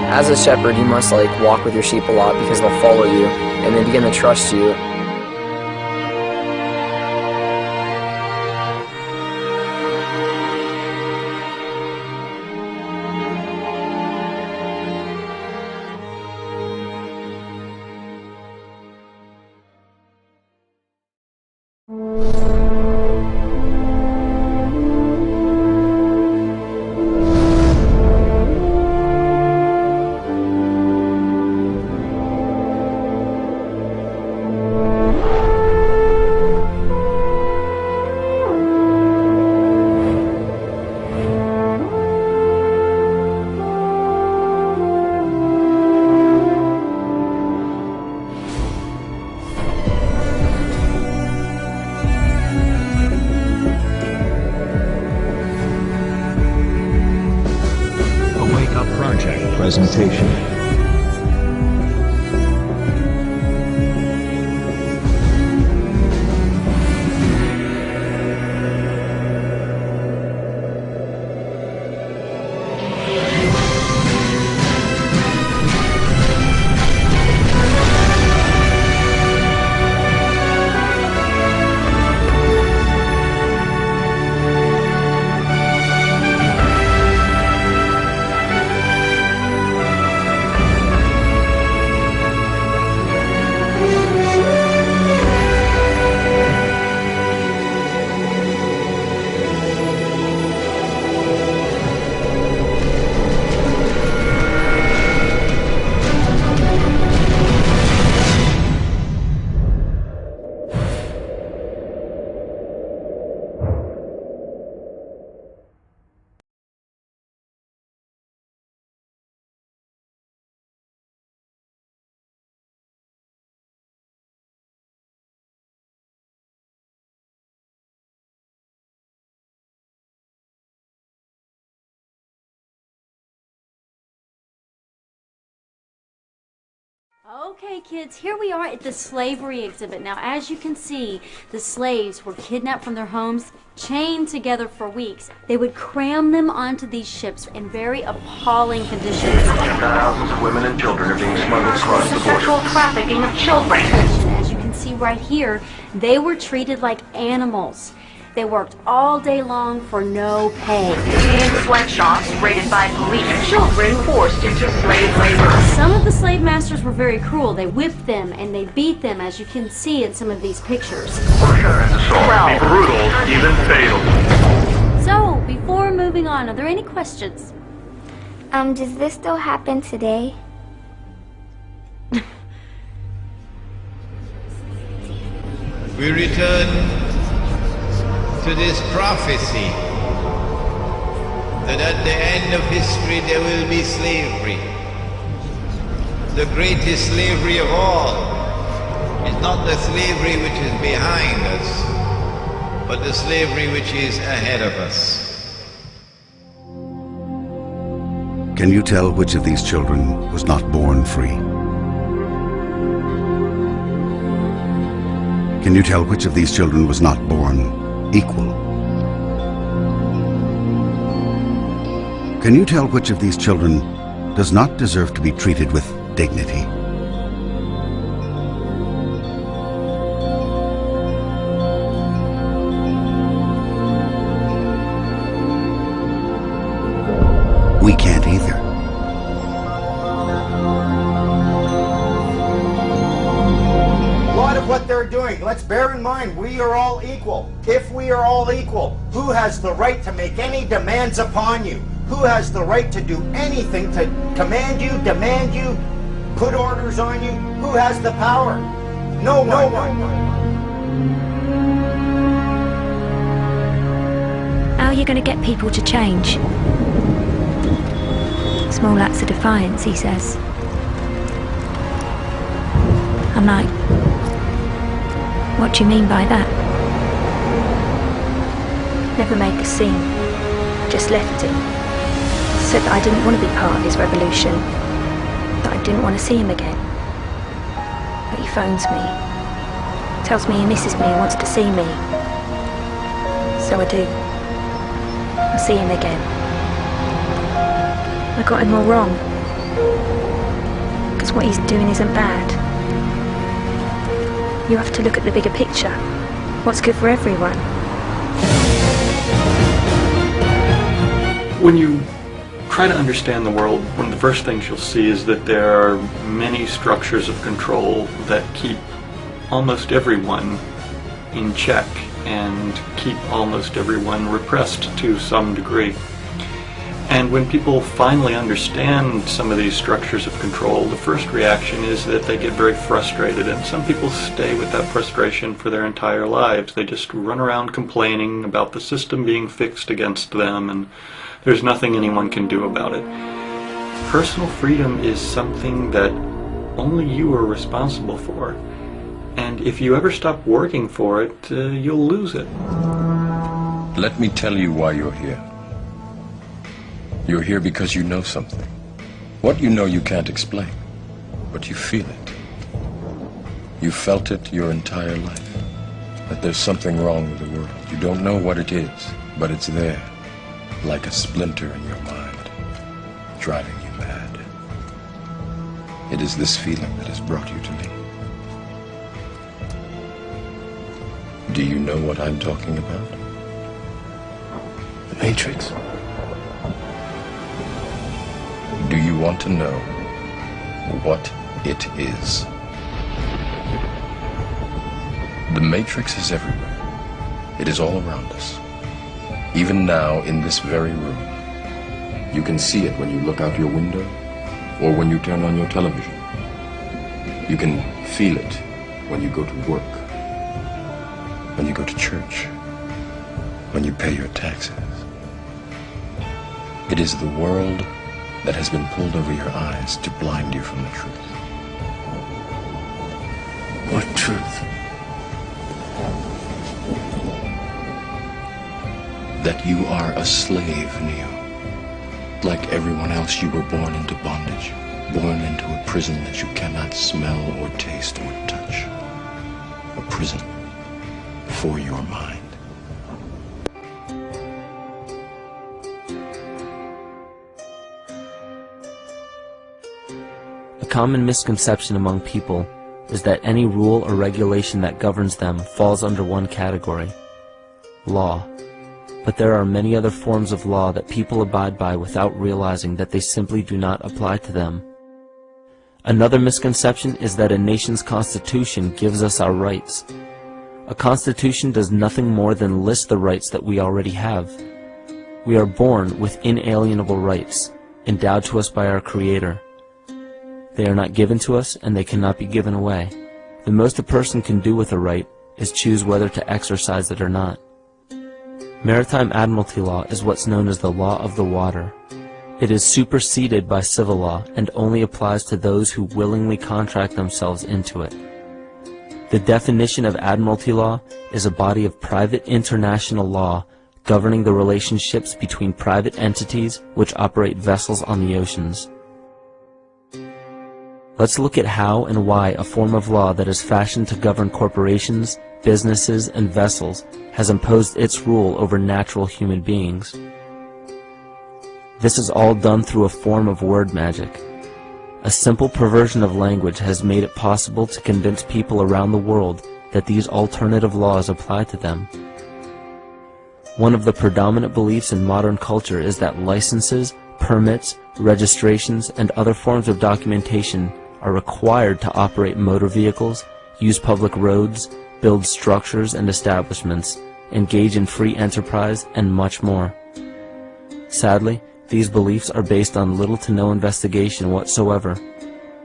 As a shepherd, you must walk with your sheep a lot because they'll follow you and they begin to trust you. Presentation. Okay, kids, here we are at the slavery exhibit. Now, as you can see, the slaves were kidnapped from their homes, chained together for weeks. They would cram them onto these ships in very appalling conditions. Thousands of women and children are being smuggled across the border. Sexual trafficking of children. As you can see right here, they were treated like animals. They worked all day long for no pay. In sweatshops raided by police, children forced into slave labor. Some of the slave masters were very cruel. They whipped them and they beat them, as you can see in some of these pictures. Torture and assault be brutal, even fatal. So, before moving on, are there any questions? Does this still happen today? We return to this prophecy that at the end of history there will be slavery. The greatest slavery of all is not the slavery which is behind us, but the slavery which is ahead of us. Can you tell which of these children was not born free? Can you tell which of these children was not born equal? Can you tell which of these children does not deserve to be treated with dignity? We can't either. What they're doing. Let's bear in mind, we are all equal. If we are all equal, who has the right to make any demands upon you? Who has the right to do anything to command you, demand you, put orders on you? Who has the power? No one. How are you going to get people to change? Small acts of defiance, he says. I'm like, what do you mean by that? Never made the scene, just left it. Said that I didn't want to be part of his revolution, that I didn't want to see him again. But he phones me, tells me he misses me and wants to see me. So I do. I see him again. I got him all wrong. Because what he's doing isn't bad. You have to look at the bigger picture. What's good for everyone. When you try to understand the world, one of the first things you'll see is that there are many structures of control that keep almost everyone in check and keep almost everyone repressed to some degree. And when people finally understand some of these structures of control, the first reaction is that they get very frustrated, and some people stay with that frustration for their entire lives. They just run around complaining about the system being fixed against them, and there's nothing anyone can do about it. Personal freedom is something that only you are responsible for. And if you ever stop working for it, you'll lose it. Let me tell you why you're here. You're here because you know something. What you know you can't explain, but you feel it. You felt it your entire life, that there's something wrong with the world. You don't know what it is, but it's there, like a splinter in your mind, driving you mad. It is this feeling that has brought you to me. Do you know what I'm talking about? The Matrix. Do you want to know what it is? The Matrix is everywhere. It is all around us. Even now, in this very room. You can see it when you look out your window or when you turn on your television. You can feel it when you go to work, when you go to church, when you pay your taxes. It is the world that has been pulled over your eyes to blind you from the truth. What truth? That you are a slave, Neo. Like everyone else, you were born into bondage, born into a prison that you cannot smell or taste or touch. A prison for your mind. A common misconception among people is that any rule or regulation that governs them falls under one category: law. But there are many other forms of law that people abide by without realizing that they simply do not apply to them. Another misconception is that a nation's constitution gives us our rights. A constitution does nothing more than list the rights that we already have. We are born with inalienable rights, endowed to us by our Creator. They are not given to us, and they cannot be given away. The most a person can do with a right is choose whether to exercise it or not. Maritime admiralty law is what's known as the law of the water. It is superseded by civil law and only applies to those who willingly contract themselves into it. The definition of admiralty law is a body of private international law governing the relationships between private entities which operate vessels on the oceans. Let's look at how and why a form of law that is fashioned to govern corporations, businesses, and vessels has imposed its rule over natural human beings. This is all done through a form of word magic. A simple perversion of language has made it possible to convince people around the world that these alternative laws apply to them. One of the predominant beliefs in modern culture is that licenses, permits, registrations, and other forms of documentation are required to operate motor vehicles, use public roads, build structures and establishments, engage in free enterprise, and much more. Sadly, these beliefs are based on little to no investigation whatsoever,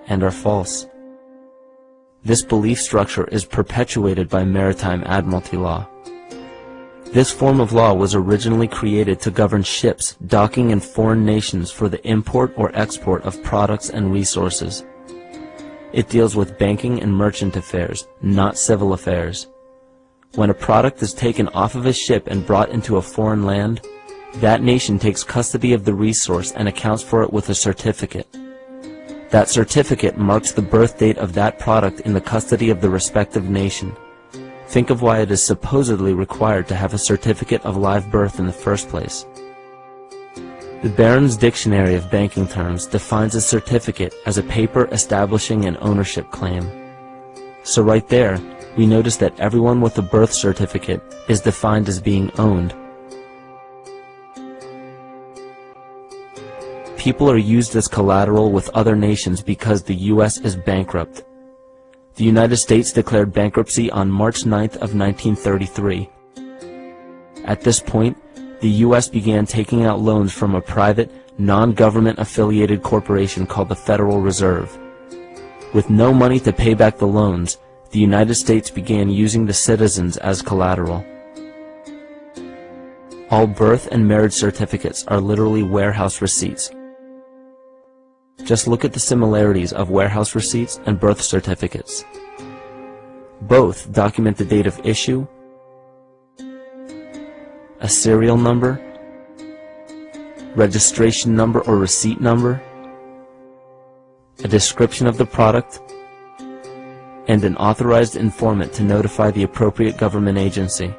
and are false. This belief structure is perpetuated by maritime admiralty law. This form of law was originally created to govern ships docking in foreign nations for the import or export of products and resources. It deals with banking and merchant affairs, not civil affairs. When a product is taken off of a ship and brought into a foreign land, that nation takes custody of the resource and accounts for it with a certificate. That certificate marks the birth date of that product in the custody of the respective nation. Think of why it is supposedly required to have a certificate of live birth in the first place. The Barron's Dictionary of Banking Terms defines a certificate as a paper establishing an ownership claim. So right there, we notice that everyone with a birth certificate is defined as being owned. People are used as collateral with other nations because the U.S. is bankrupt. The United States declared bankruptcy on March 9th of 1933. At this point, the U.S. began taking out loans from a private, non-government affiliated corporation called the Federal Reserve. With no money to pay back the loans, the United States began using the citizens as collateral. All birth and marriage certificates are literally warehouse receipts. Just look at the similarities of warehouse receipts and birth certificates. Both document the date of issue, a serial number, registration number or receipt number, a description of the product, and an authorized informant to notify the appropriate government agency.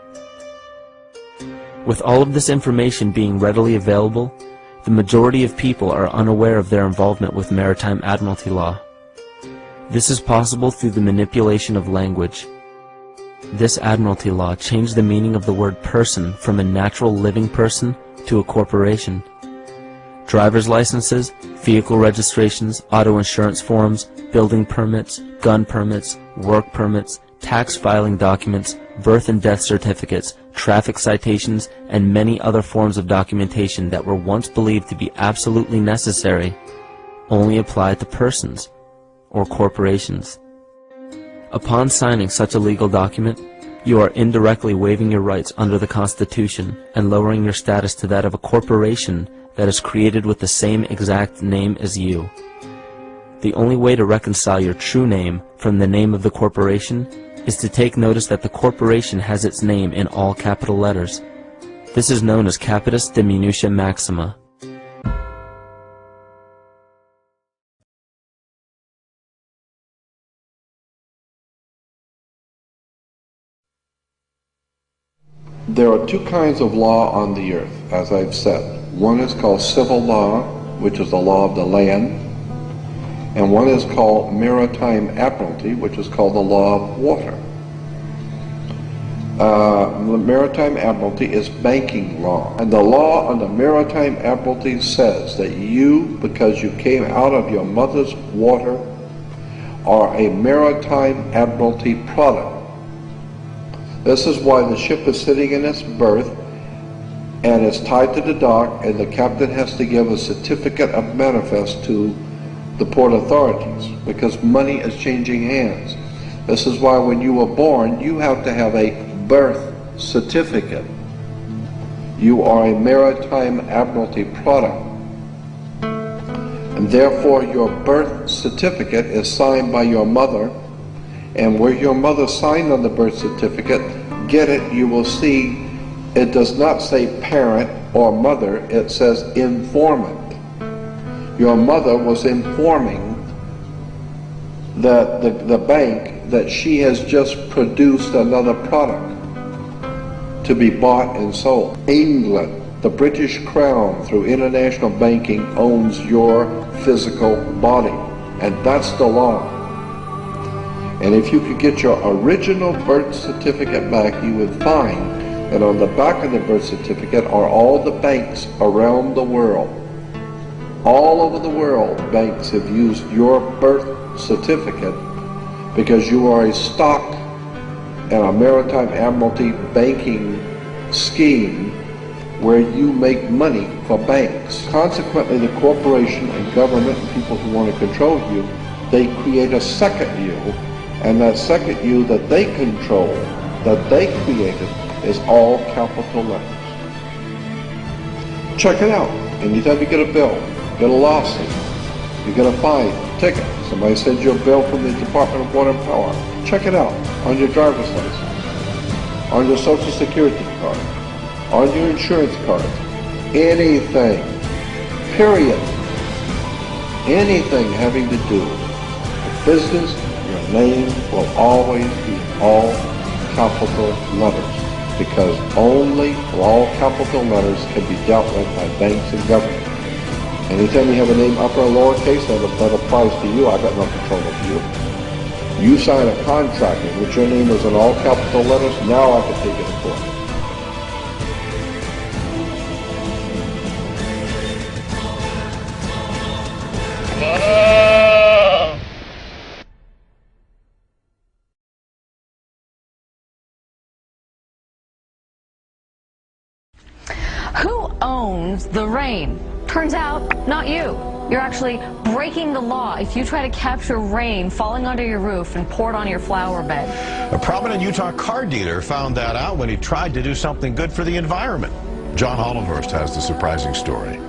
With all of this information being readily available, the majority of people are unaware of their involvement with maritime admiralty law. This is possible through the manipulation of language. This admiralty law changed the meaning of the word person from a natural living person to a corporation. Driver's licenses, vehicle registrations, auto insurance forms, building permits, gun permits, work permits, tax filing documents, birth and death certificates, traffic citations, and many other forms of documentation that were once believed to be absolutely necessary only apply to persons or corporations. Upon signing such a legal document, you are indirectly waiving your rights under the Constitution and lowering your status to that of a corporation that is created with the same exact name as you. The only way to reconcile your true name from the name of the corporation is to take notice that the corporation has its name in all capital letters. This is known as capitis diminutia maxima. There are two kinds of law on the earth, as I've said. One is called civil law, which is the law of the land, and one is called maritime admiralty, which is called the law of water. The maritime admiralty is banking law, and the law on the maritime admiralty says that you, because you came out of your mother's water, are a maritime admiralty product. This is why the ship is sitting in its berth and it's tied to the dock, and the captain has to give a certificate of manifest to the port authorities because money is changing hands. This is why when you were born, you have to have a birth certificate. You are a maritime admiralty product, and therefore your birth certificate is signed by your mother. And where your mother signed on the birth certificate, get it, you will see it does not say parent or mother, it says informant. Your mother was informing the bank that she has just produced another product to be bought and sold. England, the British Crown, through international banking, owns your physical body, and that's the law. And if you could get your original birth certificate back, you would find that on the back of the birth certificate are all the banks around the world. All over the world, banks have used your birth certificate because you are a stock in a maritime admiralty banking scheme where you make money for banks. Consequently, the corporation and government and people who want to control you, they create a second you. And that second you that they control, that they created, is all capital letters. Check it out. Anytime you get a bill, get a lawsuit, you get a fine, ticket, somebody sends you a bill from the Department of Water and Power, check it out on your driver's license, on your Social Security card, on your insurance card, anything, period, anything having to do with business, your name will always be all capital letters, because only all capital letters can be dealt with by banks and government. Anytime you have a name upper or lowercase, that applies to you. I got no control of you. You sign a contract in which your name is in all capital letters, now I can take it to court. Who owns the rain? Turns out, not you. You're actually breaking the law if you try to capture rain falling onto your roof and pour it on your flower bed. A prominent Utah car dealer found that out when he tried to do something good for the environment. John Hollenhorst has the surprising story.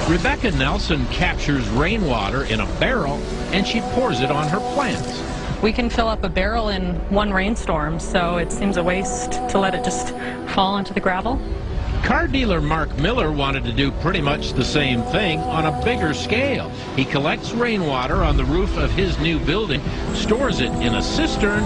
Rebecca Nelson captures rainwater in a barrel and she pours it on her plants. We can fill up a barrel in one rainstorm, so it seems a waste to let it just fall into the gravel. Car dealer Mark Miller wanted to do pretty much the same thing on a bigger scale. He collects rainwater on the roof of his new building, stores it in a cistern,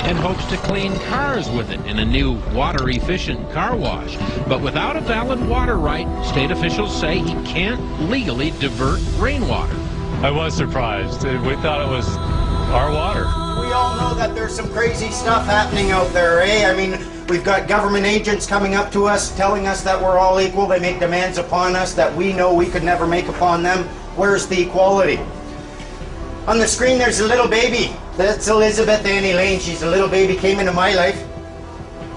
and hopes to clean cars with it in a new water-efficient car wash. But without a valid water right, state officials say he can't legally divert rainwater. I was surprised. We thought it was our water. We all know that there's some crazy stuff happening out there, eh? I mean, we've got government agents coming up to us, telling us that we're all equal. They make demands upon us that we know we could never make upon them. Where's the equality? On the screen, there's a little baby. That's Elizabeth Annie Lane. She's a little baby, came into my life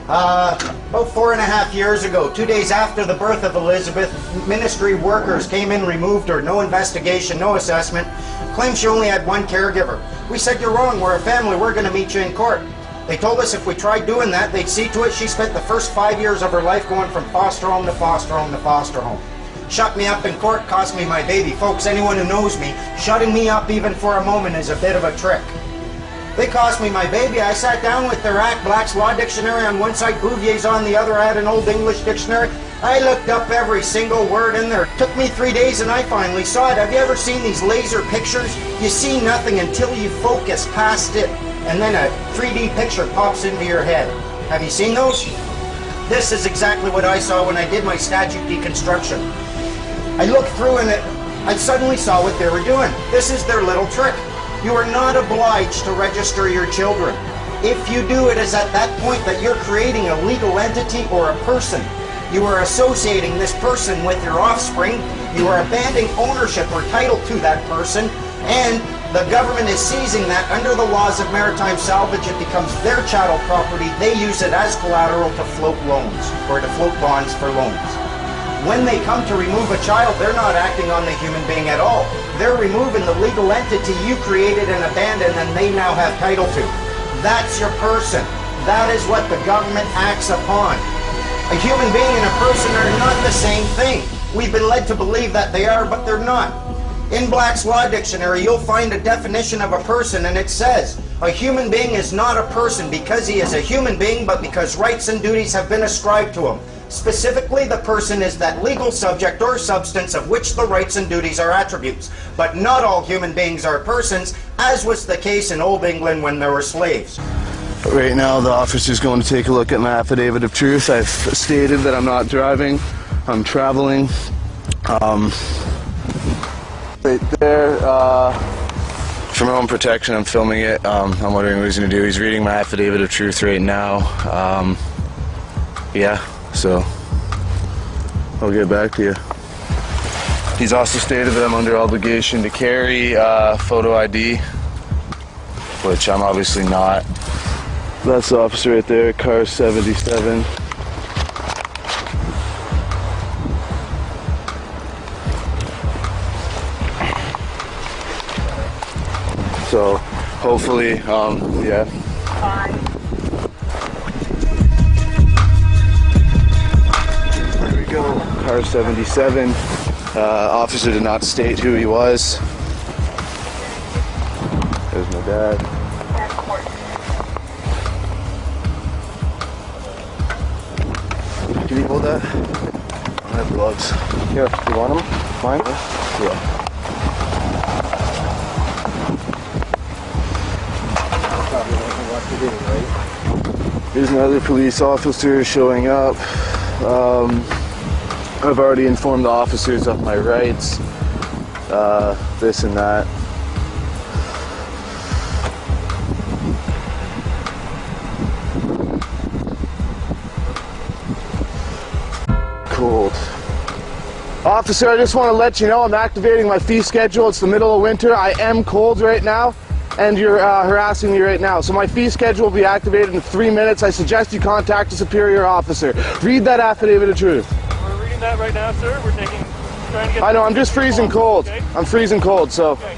about 4.5 years ago. 2 days after the birth of Elizabeth, ministry workers came in, removed her. No investigation, no assessment. Claimed she only had one caregiver. We said, you're wrong, we're a family, we're going to meet you in court. They told us if we tried doing that, they'd see to it. She spent the first 5 years of her life going from foster home to foster home to foster home. Shut me up in court, cost me my baby. Folks, anyone who knows me, shutting me up even for a moment is a bit of a trick. They cost me my baby. I sat down with their Act Black's Law Dictionary on one side, Bouvier's on the other. I had an Old English dictionary. I looked up every single word in there. It took me 3 days and I finally saw it. Have you ever seen these laser pictures? You see nothing until you focus past it, and then a 3D picture pops into your head. Have you seen those? This is exactly what I saw when I did my statute deconstruction. I looked through and I suddenly saw what they were doing. This is their little trick. You are not obliged to register your children. If you do, it is at that point that you're creating a legal entity or a person. You are associating this person with your offspring. You are abandoning ownership or title to that person, and the government is seizing that under the laws of maritime salvage. It becomes their chattel property. They use it as collateral to float loans or to float bonds for loans. When they come to remove a child, they're not acting on the human being at all. They're removing the legal entity you created and abandoned and they now have title to. That's your person. That is what the government acts upon. A human being and a person are not the same thing. We've been led to believe that they are, but they're not. In Black's Law Dictionary, you'll find a definition of a person, and it says, a human being is not a person because he is a human being, but because rights and duties have been ascribed to him. Specifically, the person is that legal subject or substance of which the rights and duties are attributes. But not all human beings are persons, as was the case in Old England when there were slaves. Right now, the officer's going to take a look at my affidavit of truth. I've stated that I'm not driving, I'm traveling. Right there, for my own protection, I'm filming it. I'm wondering what he's going to do. He's reading my affidavit of truth right now. Yeah, so I'll get back to you. He's also stated that I'm under obligation to carry photo ID, which I'm obviously not. That's the officer right there, car 77. So hopefully, yeah. There we go, car 77. Officer did not state who he was. There's my dad. Can you hold that? I don't have gloves. Here, you want them? Mine? Yeah. There's another police officer showing up. I've already informed the officers of my rights, this and that. Cold. Officer, I just want to let you know I'm activating my fee schedule. It's the middle of winter. I am cold right now, and you're harassing me right now. So my fee schedule will be activated in 3 minutes. I suggest you contact a superior officer. Read that affidavit of truth. We're reading that right now, sir. We're trying to get... I know, I'm just freezing cold. Okay. I'm freezing cold, so... Okay.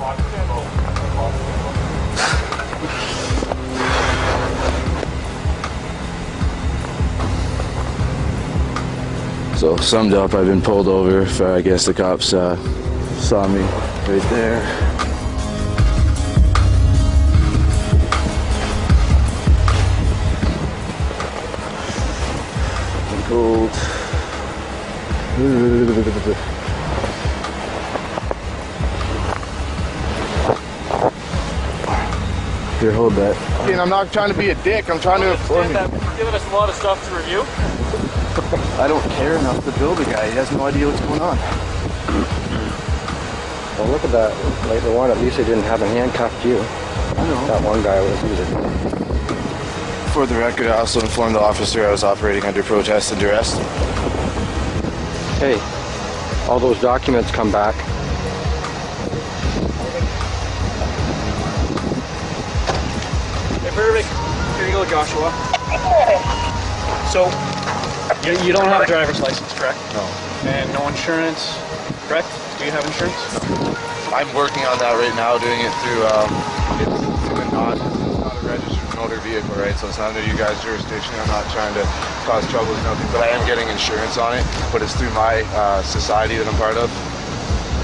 So, summed up, I've been pulled over. I guess the cops saw me right there. I'm cold. Here, hold that. And I'm not trying to be a dick. I'm trying to inform you. You're giving us a lot of stuff to review. I don't care enough to bill the guy. He has no idea what's going on. Well, look at that. Later on, at least they didn't have a handcuffed you. I know. That one guy was using. For the record, I also informed the officer I was operating under protest and duress. Hey, all those documents come back. Hey, perfect. Here you go, Joshua. So, you don't have a driver's license, correct? No. And no insurance, correct? Do you have insurance? No. I'm working on that right now, doing it through, it's not a registered motor vehicle, right? So it's not under you guys' jurisdiction. I'm not trying to cause troubles, nothing, but I am getting insurance on it, but it's through my society that I'm part of.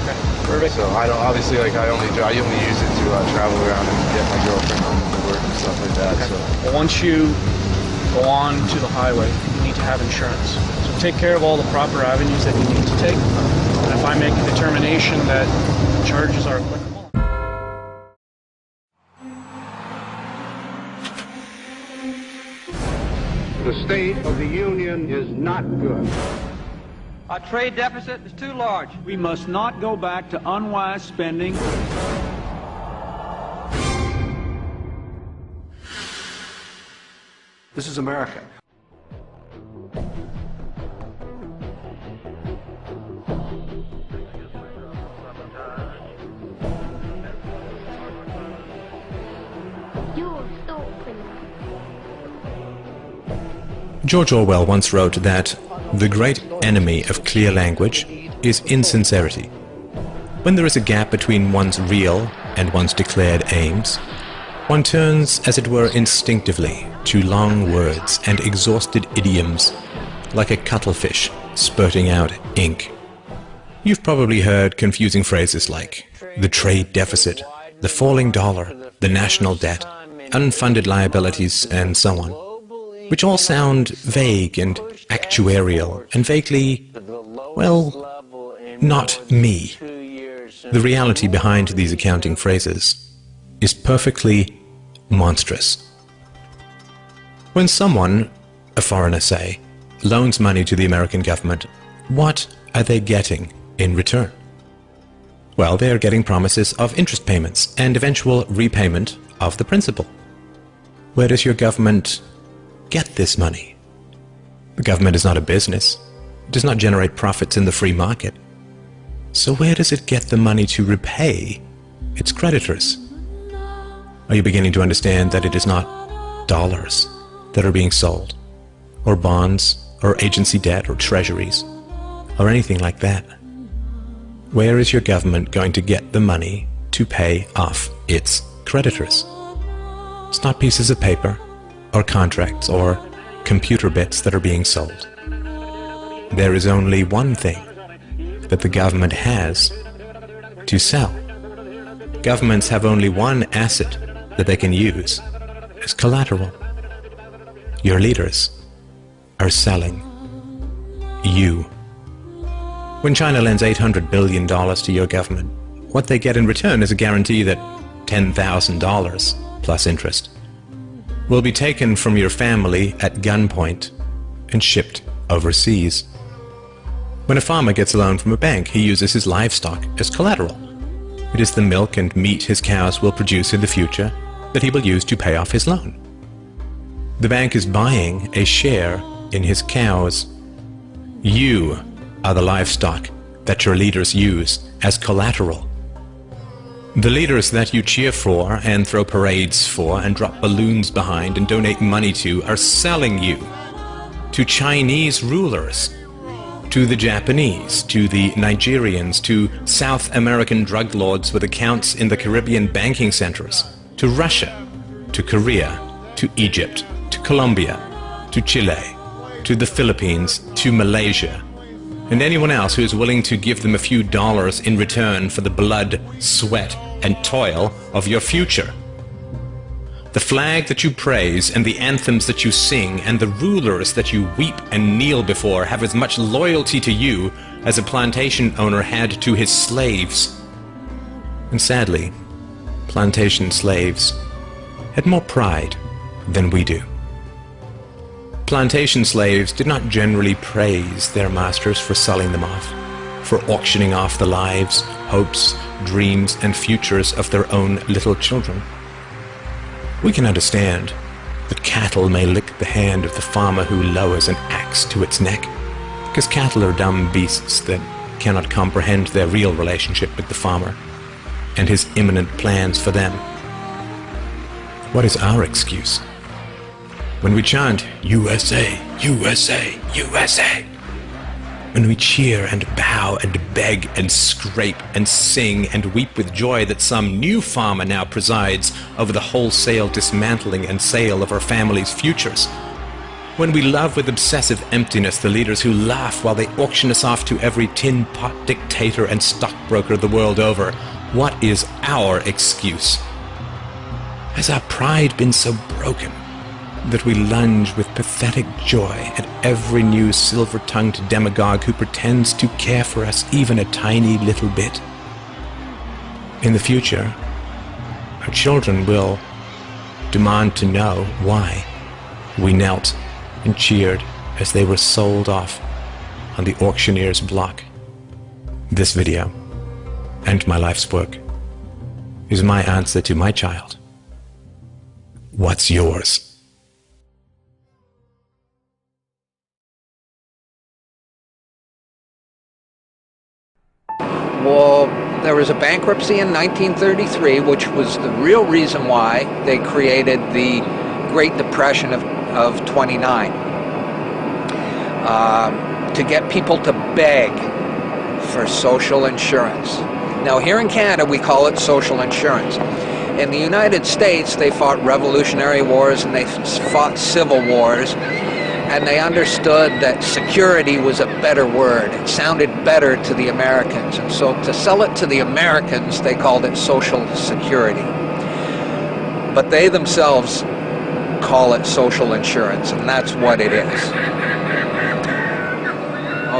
Okay, perfect. So I don't, obviously, like, I only use it to travel around and get my girlfriend home from work and stuff like that. Okay. So. Well, once you go on to the highway, you need to have insurance. So take care of all the proper avenues that you need to take. And if I make a determination that charges are applicable. The state of the union is not good. Our trade deficit is too large. We must not go back to unwise spending. This is America. George Orwell once wrote that the great enemy of clear language is insincerity. When there is a gap between one's real and one's declared aims, one turns, as it were, instinctively to long words and exhausted idioms, like a cuttlefish spurting out ink. You've probably heard confusing phrases like the trade deficit, the falling dollar, the national debt, unfunded liabilities, and so on, which all sound vague and actuarial and vaguely, well, not me. The reality behind these accounting phrases is perfectly monstrous. When someone, a foreigner say, loans money to the American government, what are they getting in return? Well, they are getting promises of interest payments and eventual repayment of the principal. Where does your government get this money? The government is not a business. It does not generate profits in the free market. So where does it get the money to repay its creditors? Are you beginning to understand that it is not dollars that are being sold, or bonds, or agency debt, or treasuries, or anything like that? Where is your government going to get the money to pay off its creditors? It's not pieces of paper, or contracts, or computer bits that are being sold. There is only one thing that the government has to sell. Governments have only one asset that they can use as collateral. Your leaders are selling you. When China lends $800 billion to your government, what they get in return is a guarantee that $10,000 plus interest will be taken from your family at gunpoint and shipped overseas. When a farmer gets a loan from a bank, he uses his livestock as collateral. It is the milk and meat his cows will produce in the future that he will use to pay off his loan. The bank is buying a share in his cows. You are the livestock that your leaders use as collateral. The leaders that you cheer for and throw parades for and drop balloons behind and donate money to are selling you to Chinese rulers, to the Japanese, to the Nigerians, to South American drug lords with accounts in the Caribbean banking centers, to Russia, to Korea, to Egypt, to Colombia, to Chile, to the Philippines, to Malaysia, and anyone else who is willing to give them a few dollars in return for the blood, sweat, and toil of your future. The flag that you praise and the anthems that you sing and the rulers that you weep and kneel before have as much loyalty to you as a plantation owner had to his slaves. And sadly, plantation slaves had more pride than we do. Plantation slaves did not generally praise their masters for selling them off, for auctioning off the lives, hopes, dreams, and futures of their own little children. We can understand that cattle may lick the hand of the farmer who lowers an axe to its neck, because cattle are dumb beasts that cannot comprehend their real relationship with the farmer and his imminent plans for them. What is our excuse? When we chant, USA, USA, USA, when we cheer and bow and beg and scrape and sing and weep with joy that some new farmer now presides over the wholesale dismantling and sale of our family's futures, when we love with obsessive emptiness the leaders who laugh while they auction us off to every tin pot dictator and stockbroker the world over, what is our excuse? Has our pride been so broken that we lunge with pathetic joy at every new silver-tongued demagogue who pretends to care for us even a tiny little bit? In the future, our children will demand to know why we knelt and cheered as they were sold off on the auctioneer's block. This video, and my life's work, is my answer to my child. What's yours? Well, there was a bankruptcy in 1933, which was the real reason why they created the Great Depression of 29. To get people to beg for social insurance. Now, here in Canada, we call it social insurance. In the United States, they fought revolutionary wars and they fought civil wars. And they understood that security was a better word. It sounded better to the Americans. And so to sell it to the Americans, they called it social security. But they themselves call it social insurance, and that's what it is.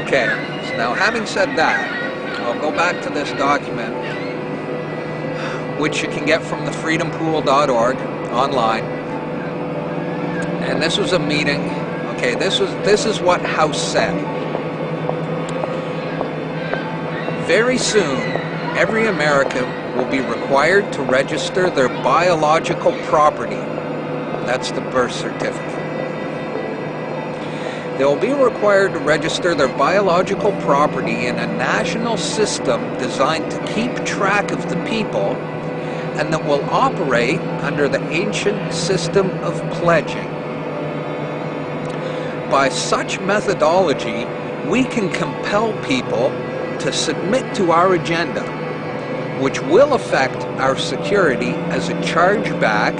Okay, so now having said that, I'll go back to this document, which you can get from the freedompool.org online. And this was a meeting. Okay, this is what House said. Very soon, every American will be required to register their biological property. That's the birth certificate. They will be required to register their biological property in a national system designed to keep track of the people and that will operate under the ancient system of pledging. By such methodology, we can compel people to submit to our agenda, which will affect our security as a chargeback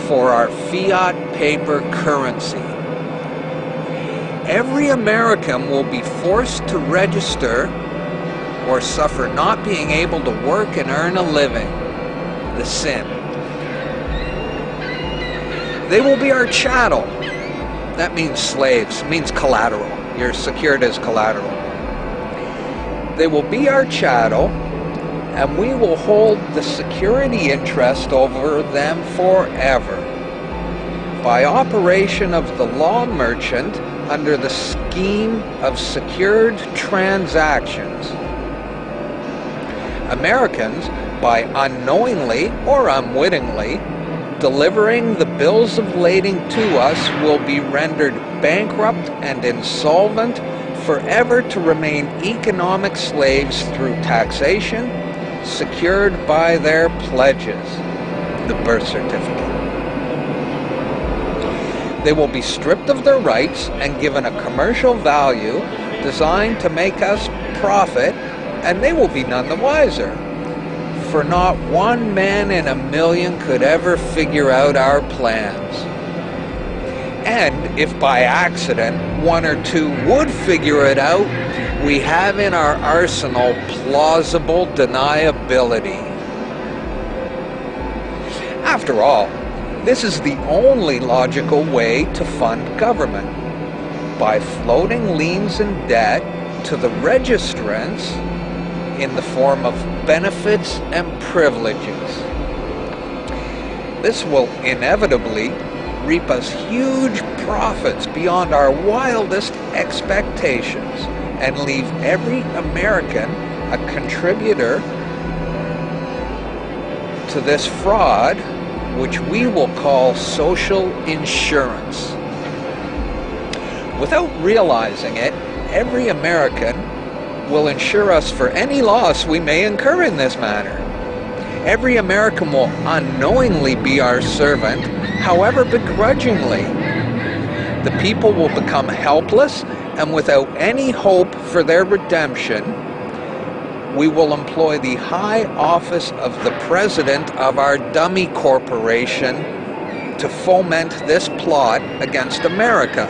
for our fiat paper currency. Every American will be forced to register or suffer not being able to work and earn a living, the sin. They will be our chattel. That means slaves, it means collateral. You're secured as collateral. They will be our chattel, and we will hold the security interest over them forever. By operation of the law merchant, under the scheme of secured transactions. Americans, by unknowingly or unwittingly delivering the bills of lading to us, will be rendered bankrupt and insolvent, forever to remain economic slaves through taxation secured by their pledges, the birth certificate. They will be stripped of their rights and given a commercial value designed to make us profit, and they will be none the wiser. For not one man in a million could ever figure out our plans. And if by accident one or two would figure it out, we have in our arsenal plausible deniability. After all, this is the only logical way to fund government, by floating liens and debt to the registrants in the form of benefits and privileges. This will inevitably reap us huge profits beyond our wildest expectations and leave every American a contributor to this fraud, which we will call social insurance. Without realizing it, every American will insure us for any loss we may incur in this manner. Every American will unknowingly be our servant, however begrudgingly. The people will become helpless, and without any hope for their redemption, we will employ the high office of the president of our dummy corporation to foment this plot against America.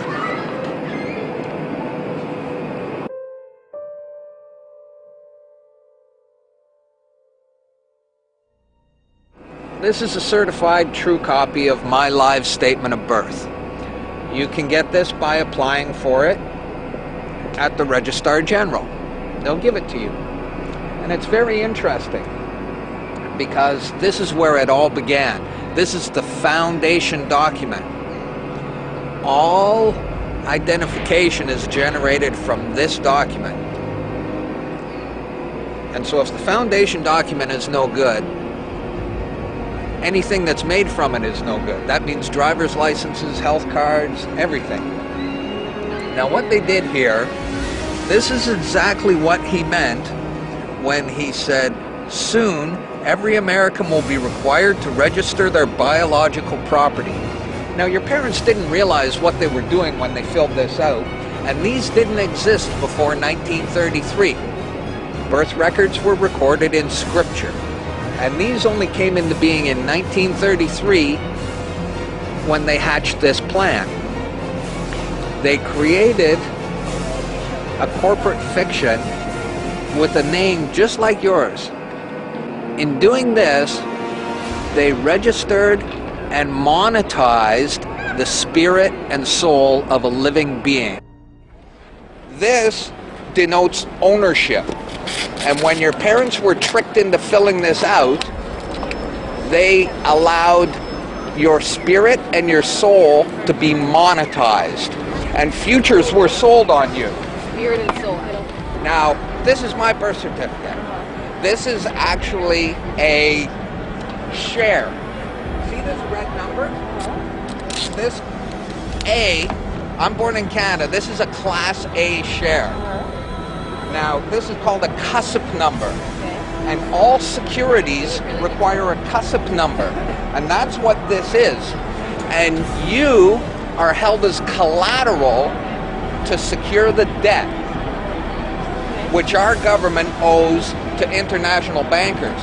This is a certified true copy of my live statement of birth. You can get this by applying for it at the Registrar General. They'll give it to you. And it's very interesting because this is where it all began. This is the foundation document. All identification is generated from this document. And so if the foundation document is no good, anything that's made from it is no good. That means driver's licenses, health cards, everything. Now what they did here, this is exactly what he meant when he said, soon every American will be required to register their biological property. Now your parents didn't realize what they were doing when they filled this out, and these didn't exist before 1933. Birth records were recorded in scripture. And these only came into being in 1933 when they hatched this plan. They created a corporate fiction with a name just like yours. In doing this, they registered and monetized the spirit and soul of a living being. This denotes ownership. And when your parents were tricked into filling this out, they allowed your spirit and your soul to be monetized. And futures were sold on you. Spirit and soul. Now, this is my birth certificate. This is actually a share. See this red number? This A, I'm born in Canada, this is a Class A share. Now, this is called a CUSIP number, and all securities require a CUSIP number, and that's what this is. And you are held as collateral to secure the debt, which our government owes to international bankers.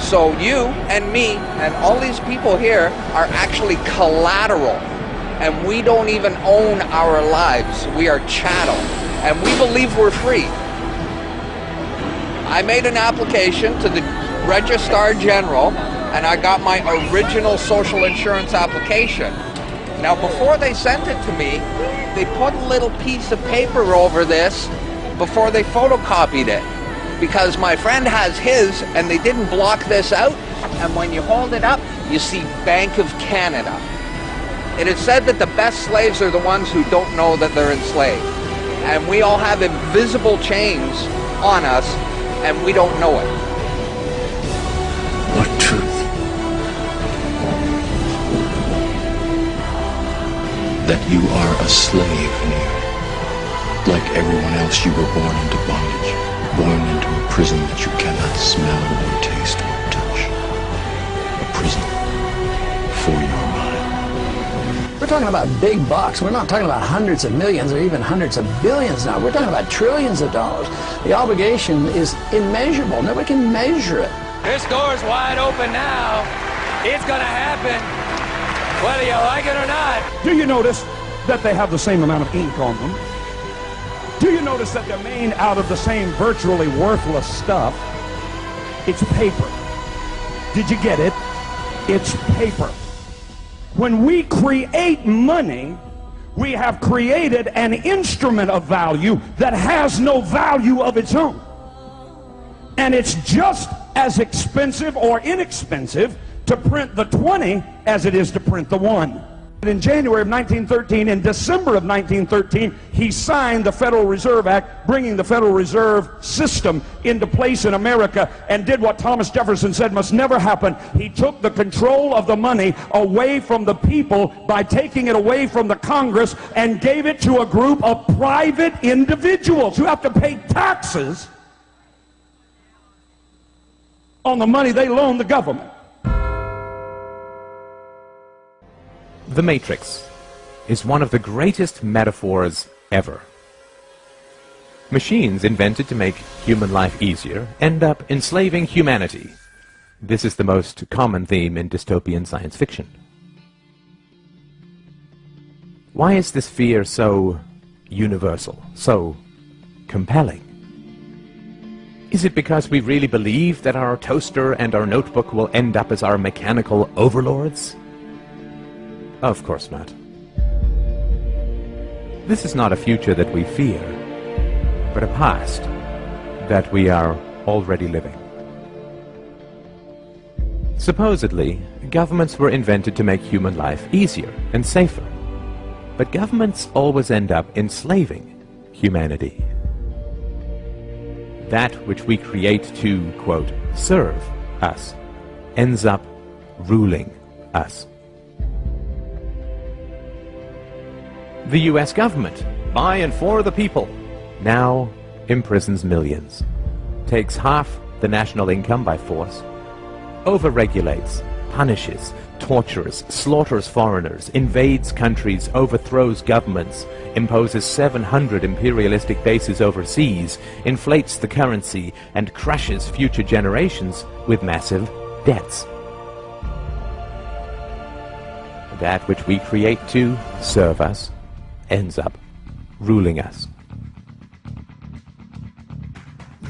So you and me and all these people here are actually collateral, and we don't even own our lives. We are chattel, and we believe we're free. I made an application to the Registrar General, and I got my original social insurance application. Now, before they sent it to me, they put a little piece of paper over this before they photocopied it, because my friend has his, and they didn't block this out, and when you hold it up, you see Bank of Canada. It is said that the best slaves are the ones who don't know that they're enslaved. And we all have invisible chains on us, and we don't know it. What truth? That you are a slave here. Like everyone else, you were born into bondage, born into a prison that you cannot smell or taste or touch. A prison for your mind. We're talking about big bucks. We're not talking about hundreds of millions or even hundreds of billions now. We're talking about trillions of dollars. The obligation is immeasurable. Nobody can measure it. This door's wide open now. It's gonna happen, whether you like it or not. Do you notice that they have the same amount of ink on them? Do you notice that they're made out of the same virtually worthless stuff? It's paper. Did you get it? It's paper. When we create money, we have created an instrument of value that has no value of its own. And it's just as expensive or inexpensive to print the 20 as it is to print the 1. In January of 1913, in December of 1913, he signed the Federal Reserve Act, bringing the Federal Reserve System into place in America, and did what Thomas Jefferson said must never happen. He took the control of the money away from the people by taking it away from the Congress and gave it to a group of private individuals who have to pay taxes on the money they loan the government. The Matrix is one of the greatest metaphors ever. Machines invented to make human life easier end up enslaving humanity. This is the most common theme in dystopian science fiction. Why is this fear so universal, so compelling? Is it because we really believe that our toaster and our notebook will end up as our mechanical overlords? Of course not. This is not a future that we fear, but a past that we are already living. Supposedly, governments were invented to make human life easier and safer, but governments always end up enslaving humanity. That which we create to, quote, serve us, ends up ruling us. The US government, by and for the people, now imprisons millions, takes half the national income by force, overregulates, punishes, tortures, slaughters foreigners, invades countries, overthrows governments, imposes 700 imperialistic bases overseas, inflates the currency, and crushes future generations with massive debts. That which we create to serve us ends up ruling us.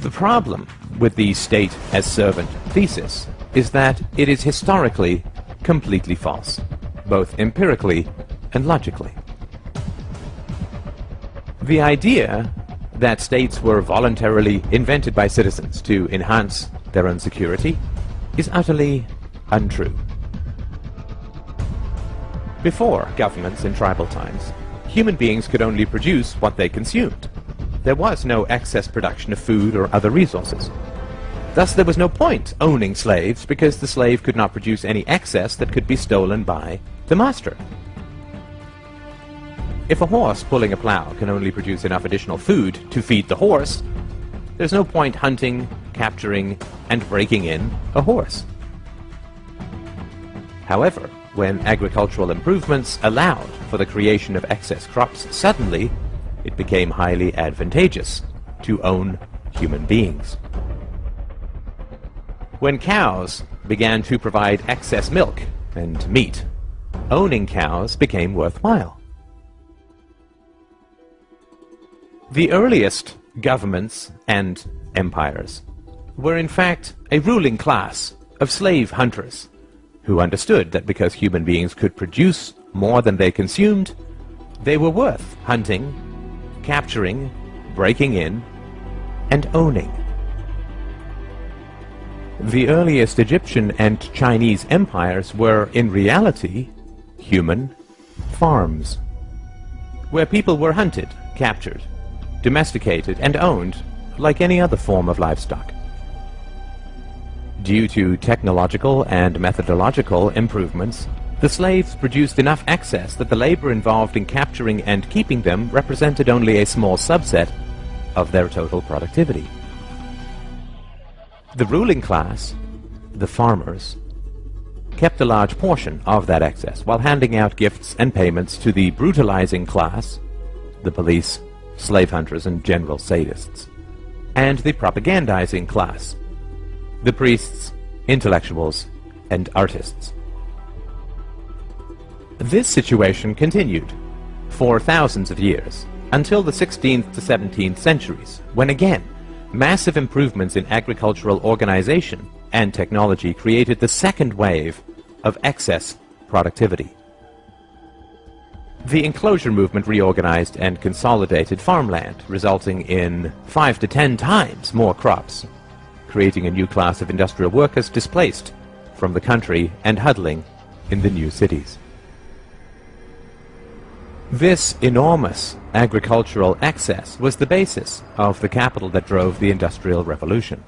The problem with the state as servant thesis is that it is historically completely false, both empirically and logically. The idea that states were voluntarily invented by citizens to enhance their own security is utterly untrue. Before governments in tribal times, human beings could only produce what they consumed. There was no excess production of food or other resources. Thus there was no point owning slaves, because the slave could not produce any excess that could be stolen by the master. If a horse pulling a plow can only produce enough additional food to feed the horse, there's no point hunting, capturing, and breaking in a horse. However, when agricultural improvements allowed for the creation of excess crops, suddenly it became highly advantageous to own human beings. When cows began to provide excess milk and meat, owning cows became worthwhile. The earliest governments and empires were in fact a ruling class of slave hunters, who understood that because human beings could produce more than they consumed, they were worth hunting, capturing, breaking in, and owning. The earliest Egyptian and Chinese empires were, in reality, human farms, where people were hunted, captured, domesticated, and owned like any other form of livestock. Due to technological and methodological improvements, the slaves produced enough excess that the labor involved in capturing and keeping them represented only a small subset of their total productivity. The ruling class, the farmers, kept a large portion of that excess while handing out gifts and payments to the brutalizing class, the police, slave hunters, and general sadists, and the propagandizing class, the priests, intellectuals, and artists. This situation continued for thousands of years, until the 16th to 17th centuries, when again, massive improvements in agricultural organization and technology created the second wave of excess productivity. The enclosure movement reorganized and consolidated farmland, resulting in 5 to 10 times more crops, creating a new class of industrial workers displaced from the country and huddling in the new cities. This enormous agricultural excess was the basis of the capital that drove the Industrial Revolution.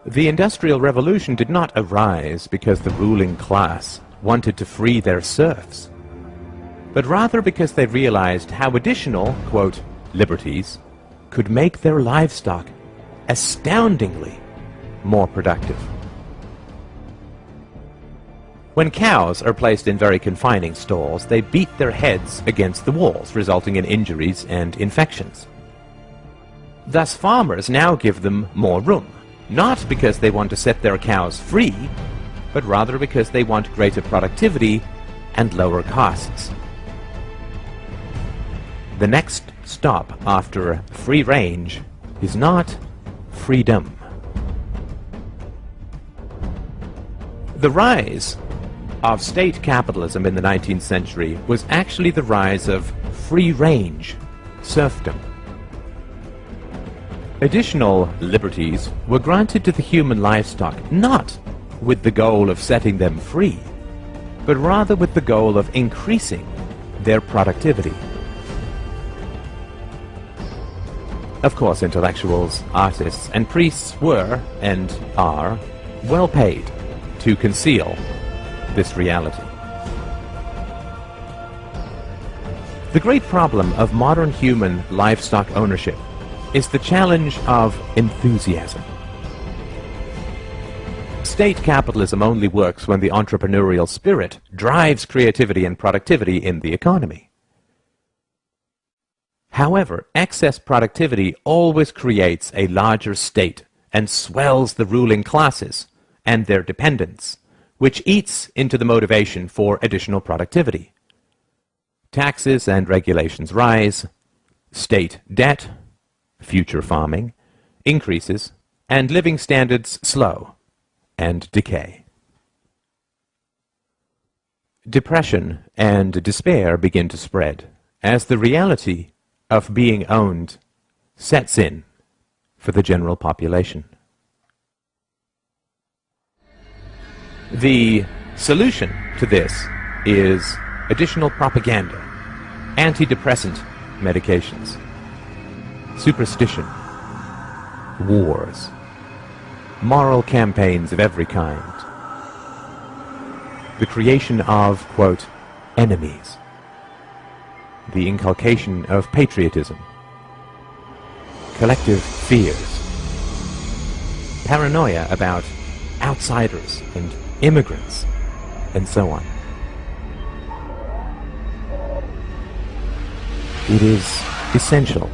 The Industrial Revolution did not arise because the ruling class wanted to free their serfs, but rather because they realized how additional, quote, liberties could make their livestock astoundingly more productive. When cows are placed in very confining stalls, they beat their heads against the walls, resulting in injuries and infections. Thus, farmers now give them more room, not because they want to set their cows free, but rather because they want greater productivity and lower costs. The next stop after free range is not freedom. The rise of state capitalism in the 19th century was actually the rise of free-range serfdom. Additional liberties were granted to the human livestock not with the goal of setting them free, but rather with the goal of increasing their productivity. Of course, intellectuals, artists, and priests were, and are, well paid to conceal this reality. The great problem of modern human livestock ownership is the challenge of enthusiasm. State capitalism only works when the entrepreneurial spirit drives creativity and productivity in the economy. However, excess productivity always creates a larger state and swells the ruling classes and their dependents, which eats into the motivation for additional productivity. Taxes and regulations rise, state debt, future farming, increases, and living standards slow and decay. Depression and despair begin to spread as the reality of being owned sets in for the general population. The solution to this is additional propaganda, antidepressant medications, superstition, wars, moral campaigns of every kind, the creation of, quote, enemies, the inculcation of patriotism, collective fears, paranoia about outsiders and immigrants, and so on. It is essential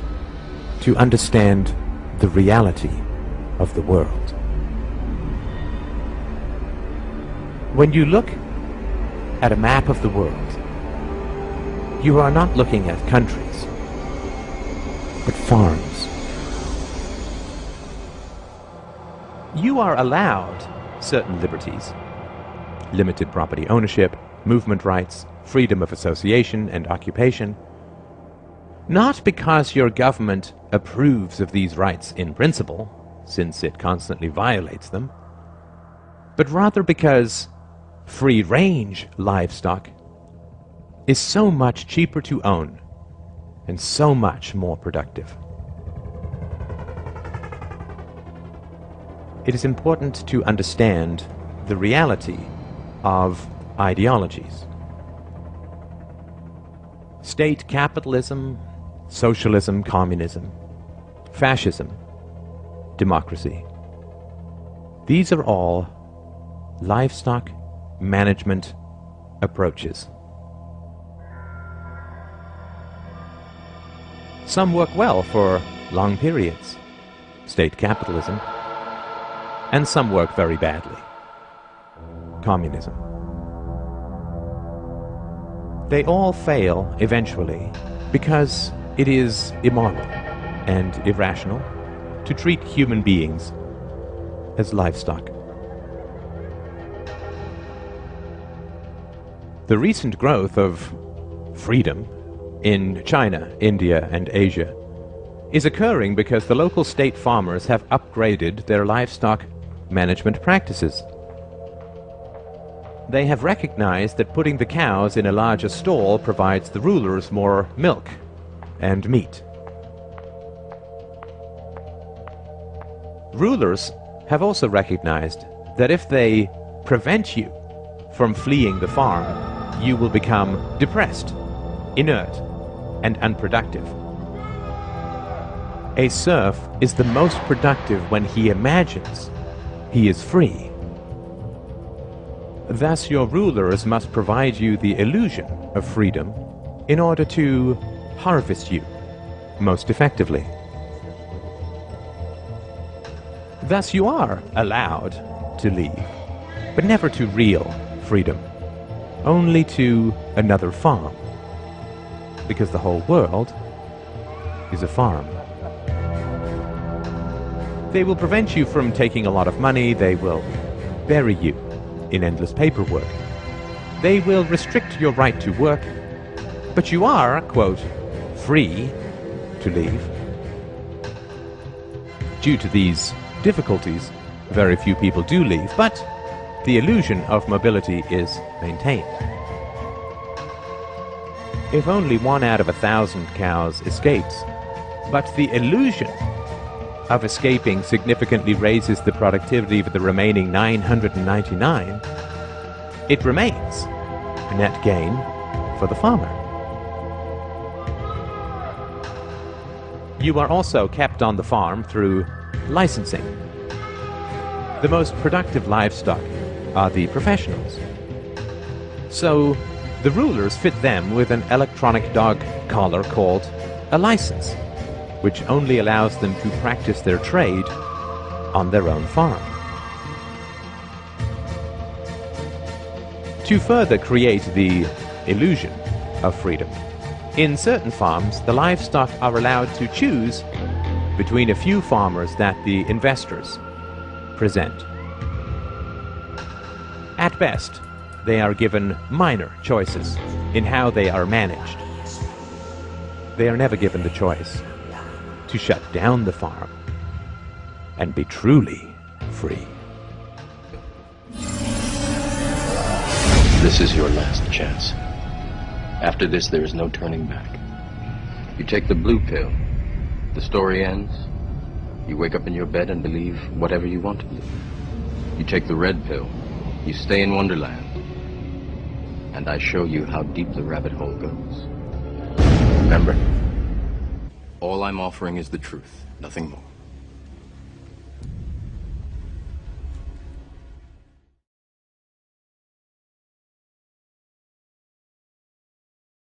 to understand the reality of the world. When you look at a map of the world, you are not looking at countries, but farms. You are allowed certain liberties: limited property ownership, movement rights, freedom of association and occupation, not because your government approves of these rights in principle, since it constantly violates them, but rather because free-range livestock is so much cheaper to own and so much more productive. It is important to understand the reality of ideologies. State capitalism, socialism, communism, fascism, democracy. These are all livestock management approaches. Some work well for long periods, state capitalism, and some work very badly, communism. They all fail eventually because it is immoral and irrational to treat human beings as livestock. The recent growth of freedom in China, India, and Asia is occurring because the local state farmers have upgraded their livestock management practices. They have recognized that putting the cows in a larger stall provides the rulers more milk and meat. Rulers have also recognized that if they prevent you from fleeing the farm, you will become depressed, inert, and unproductive. A serf is the most productive when he imagines he is free. Thus, your rulers must provide you the illusion of freedom in order to harvest you most effectively. Thus, you are allowed to leave, but never to real freedom, only to another farm, because the whole world is a farm. They will prevent you from taking a lot of money. They will bury you in endless paperwork. They will restrict your right to work, but you are, quote, free to leave. Due to these difficulties, very few people do leave, but the illusion of mobility is maintained. If only 1 out of 1,000 cows escapes, but the illusion of escaping significantly raises the productivity of the remaining 999, it remains a net gain for the farmer. You are also kept on the farm through licensing. The most productive livestock are the professionals. So the rulers fit them with an electronic dog collar called a license, which only allows them to practice their trade on their own farm. To further create the illusion of freedom, in certain farms, the livestock are allowed to choose between a few farmers that the investors present. At best, they are given minor choices in how they are managed. They are never given the choice to shut down the farm and be truly free. This is your last chance. After this, there is no turning back. You take the blue pill, the story ends. You wake up in your bed and believe whatever you want to believe. You take the red pill, you stay in Wonderland, and I show you how deep the rabbit hole goes. Remember, all I'm offering is the truth, nothing more.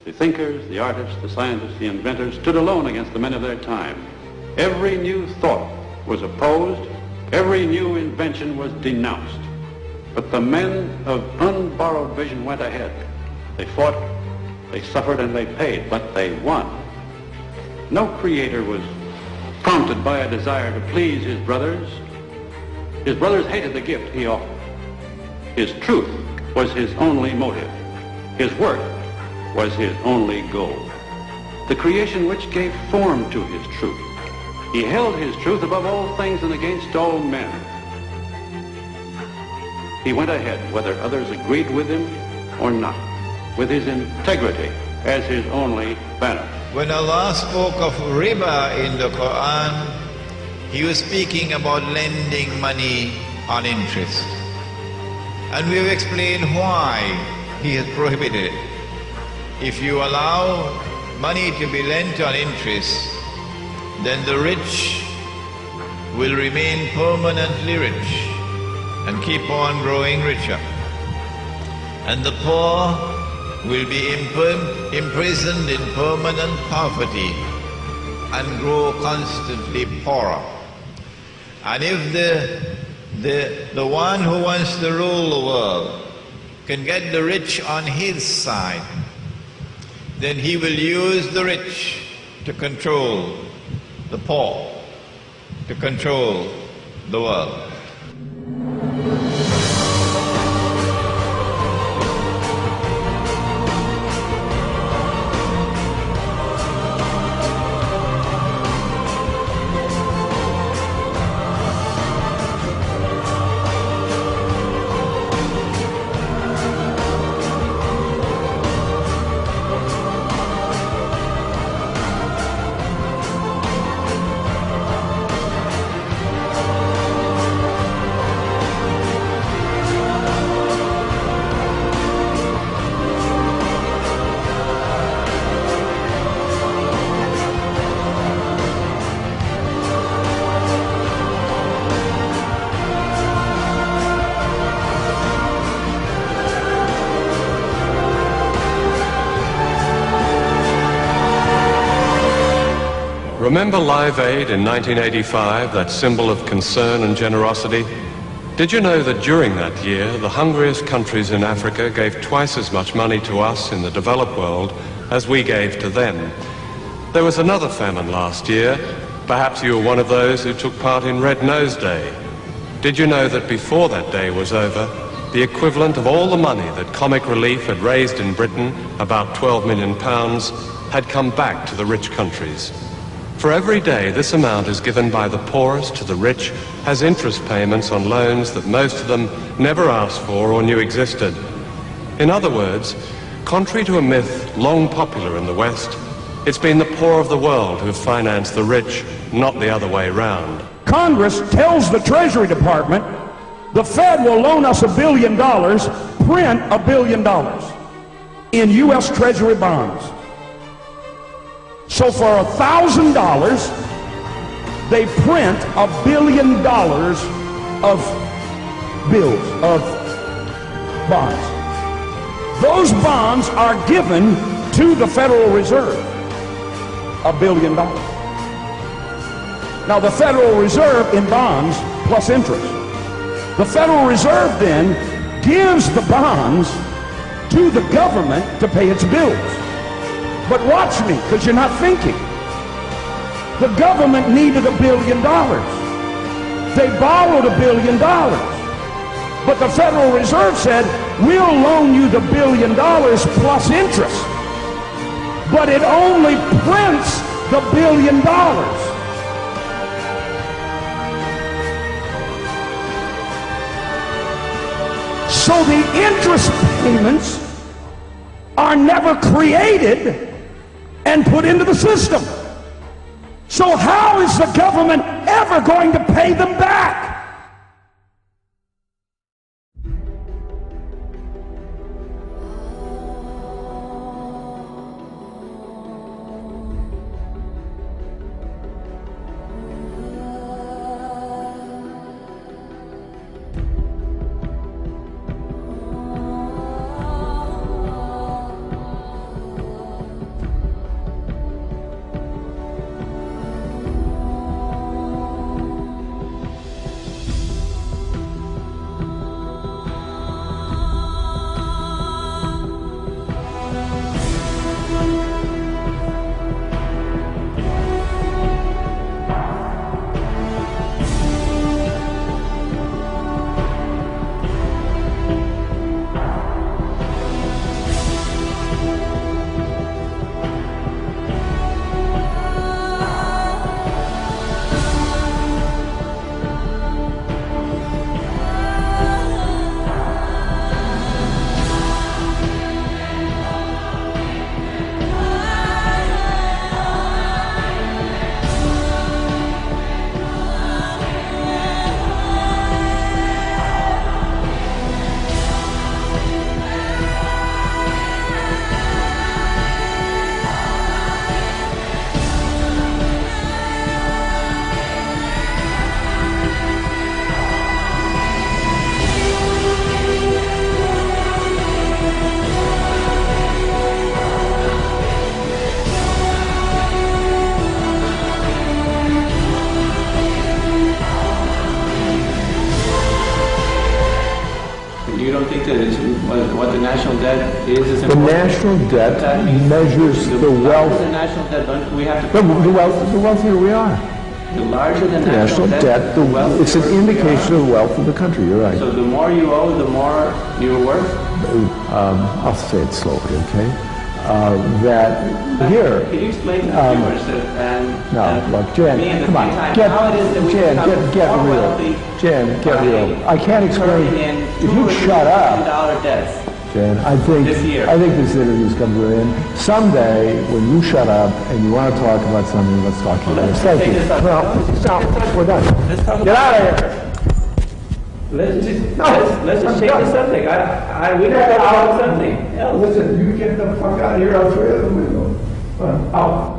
The thinkers, the artists, the scientists, the inventors stood alone against the men of their time. Every new thought was opposed, every new invention was denounced. But the men of unborrowed vision went ahead. They fought, they suffered, and they paid, but they won. No creator was prompted by a desire to please his brothers. His brothers hated the gift he offered. His truth was his only motive. His work was his only goal. The creation which gave form to his truth. He held his truth above all things and against all men. He went ahead, whether others agreed with him or not. with his integrity as his only banner. When Allah spoke of riba in the Quran, He was speaking about lending money on interest. And we have explained why He has prohibited it. If you allow money to be lent on interest, then the rich will remain permanently rich and keep on growing richer. And the poor will be imprisoned in permanent poverty and grow constantly poorer. And if the one who wants to rule the world can get the rich on his side, then he will use the rich to control the poor, to control the world. Remember Live Aid in 1985, that symbol of concern and generosity? Did you know that during that year, the hungriest countries in Africa gave twice as much money to us in the developed world as we gave to them? There was another famine last year. Perhaps you were one of those who took part in Red Nose Day. Did you know that before that day was over, the equivalent of all the money that Comic Relief had raised in Britain, about £12 million, had come back to the rich countries? For every day this amount is given by the poorest to the rich has interest payments on loans that most of them never asked for or knew existed. In other words, contrary to a myth long popular in the West, it's been the poor of the world who have financed the rich, not the other way round. Congress tells the Treasury Department, the Fed will loan us $1 billion, print $1 billion in U.S. Treasury bonds. So for $1,000, they print $1 billion of bills, of bonds. Those bonds are given to the Federal Reserve, $1 billion. Now the Federal Reserve in bonds plus interest. The Federal Reserve then gives the bonds to the government to pay its bills. But watch me, because you're not thinking. The government needed $1 billion. They borrowed $1 billion. But the Federal Reserve said, we'll loan you the $1 billion plus interest. But it only prints the $1 billion. So the interest payments are never created and put into the system. So how is the government ever going to pay them back? You don't think that it's what the national debt is The important? national debt measures the wealth. The national debt, don't we have to... The wealthier we are. The larger the The national debt, the wealthier it's an we indication are. of the wealth of the country. You're right. So the more you owe, the more you're worth? I'll say it slowly, okay? That here. Can you explain to the viewers Look, Jan, me at the come on, same time how it is that we become get more real. wealthy Jan, get by real. I can't explain. turning in If you shut up, $2 debts. Jan, I think This year. this interview's come to an end. Someday, when you shut up and you want to talk about something, let's talk about this. Thank you. Well, we're done. Get out of here. Let's just change the subject. We got to talk about something else. Listen, you get the fuck out of here. I'll throw you out the window. Out.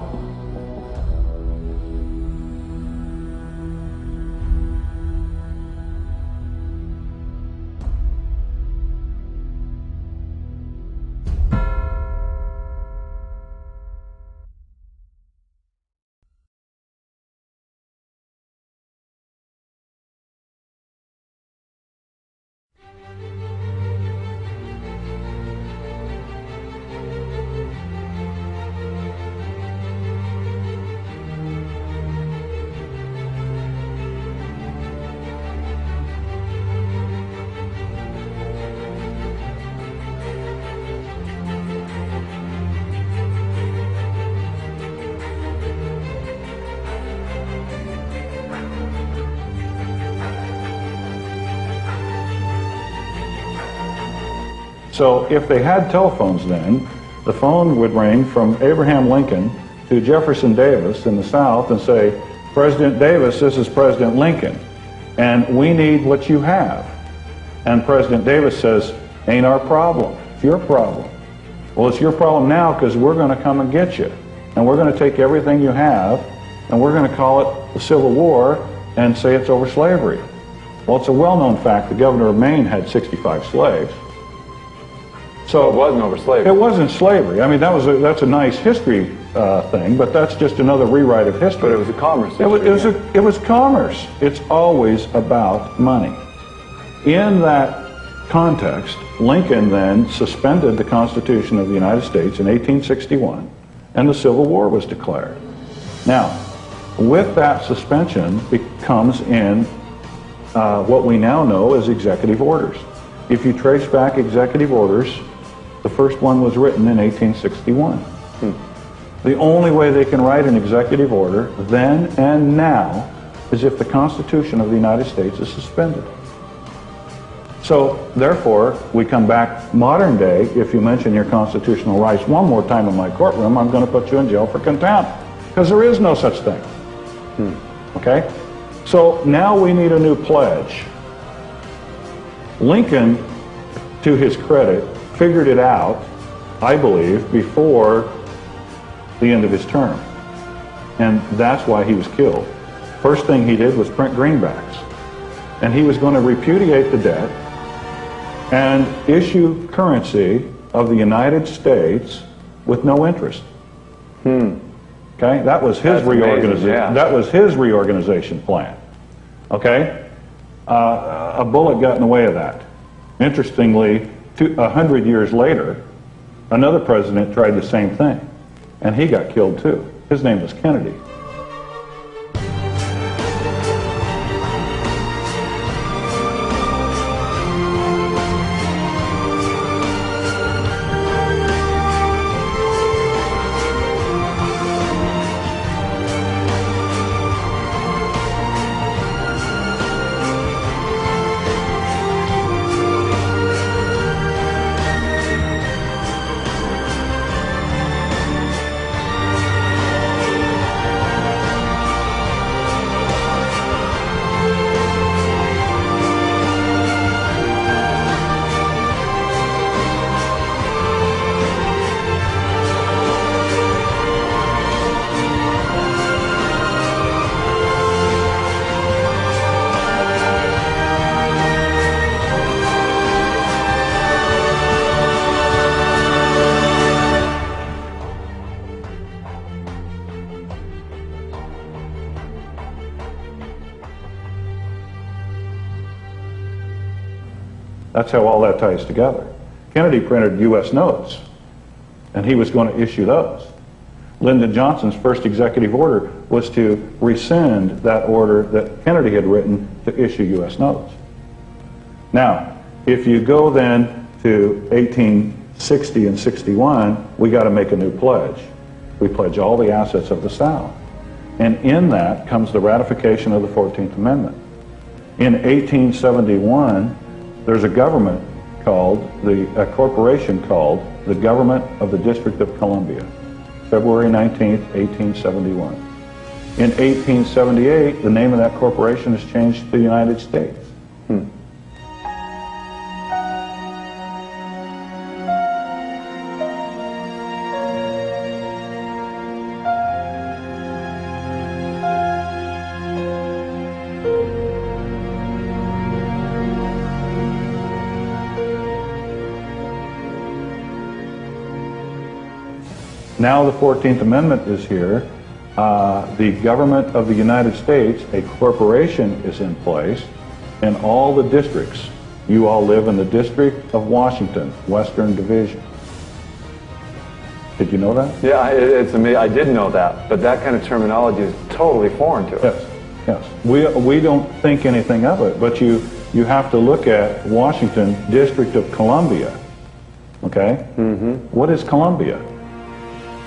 So if they had telephones then, the phone would ring from Abraham Lincoln to Jefferson Davis in the South and say, President Davis, this is President Lincoln, and we need what you have. And President Davis says, ain't our problem, it's your problem. Well, it's your problem now because we're going to come and get you. And we're going to take everything you have, and we're going to call it the Civil War and say it's over slavery. Well, it's a well-known fact the governor of Maine had 65 slaves. So it wasn't over slavery. It wasn't slavery. I mean, that's a nice history thing, but that's just another rewrite of history. But it was a commerce. It was commerce. It's always about money. In that context, Lincoln then suspended the Constitution of the United States in 1861, and the Civil War was declared. Now, with that suspension comes in what we now know as executive orders. If you trace back executive orders, the first one was written in 1861. The only way they can write an executive order then and now is if the Constitution of the United States is suspended. So, therefore, we come back modern day, if you mention your constitutional rights one more time in my courtroom, I'm going to put you in jail for contempt. Because there is no such thing. Okay? So, now we need a new pledge. Lincoln, to his credit, figured it out, I believe, before the end of his term. And that's why he was killed. First thing he did was print greenbacks. And he was going to repudiate the debt and issue currency of the United States with no interest. Okay? That was his reorganization. Yeah. That was his reorganization plan. Okay? A bullet got in the way of that. Interestingly, 100 years later, another president tried the same thing, and he got killed too. His name was Kennedy. That's how all that ties together. Kennedy printed U.S. notes, and he was going to issue those. Lyndon Johnson's first executive order was to rescind that order that Kennedy had written to issue U.S. notes. Now, if you go then to 1860 and 61, we got to make a new pledge. We pledge all the assets of the South. And in that comes the ratification of the 14th Amendment. In 1871, there's a government called, a corporation called the Government of the District of Columbia. February 19th, 1871. In 1878, the name of that corporation is changed to the United States. Now the 14th Amendment is here. The government of the United States, a corporation is in place, and all the districts. You all live in the District of Washington, Western Division. Did you know that? Yeah, it's amazing. I did know that, but that kind of terminology is totally foreign to us. Yes, yes. We don't think anything of it, but you have to look at Washington, District of Columbia. Okay? Mm-hmm. What is Columbia?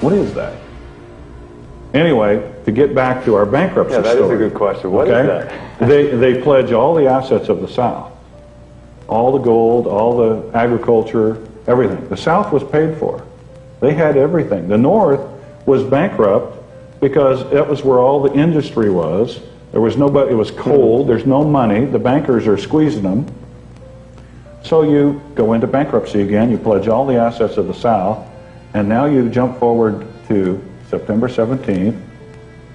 What is that? Anyway, to get back to our bankruptcy story. Yeah, that is a good question. What is that? They pledge all the assets of the South. All the gold, all the agriculture, everything. The South was paid for. They had everything. The North was bankrupt because that was where all the industry was. There was nobody, it was cold, there's no money, the bankers are squeezing them. So you go into bankruptcy again, you pledge all the assets of the South, and now you jump forward to September 17th,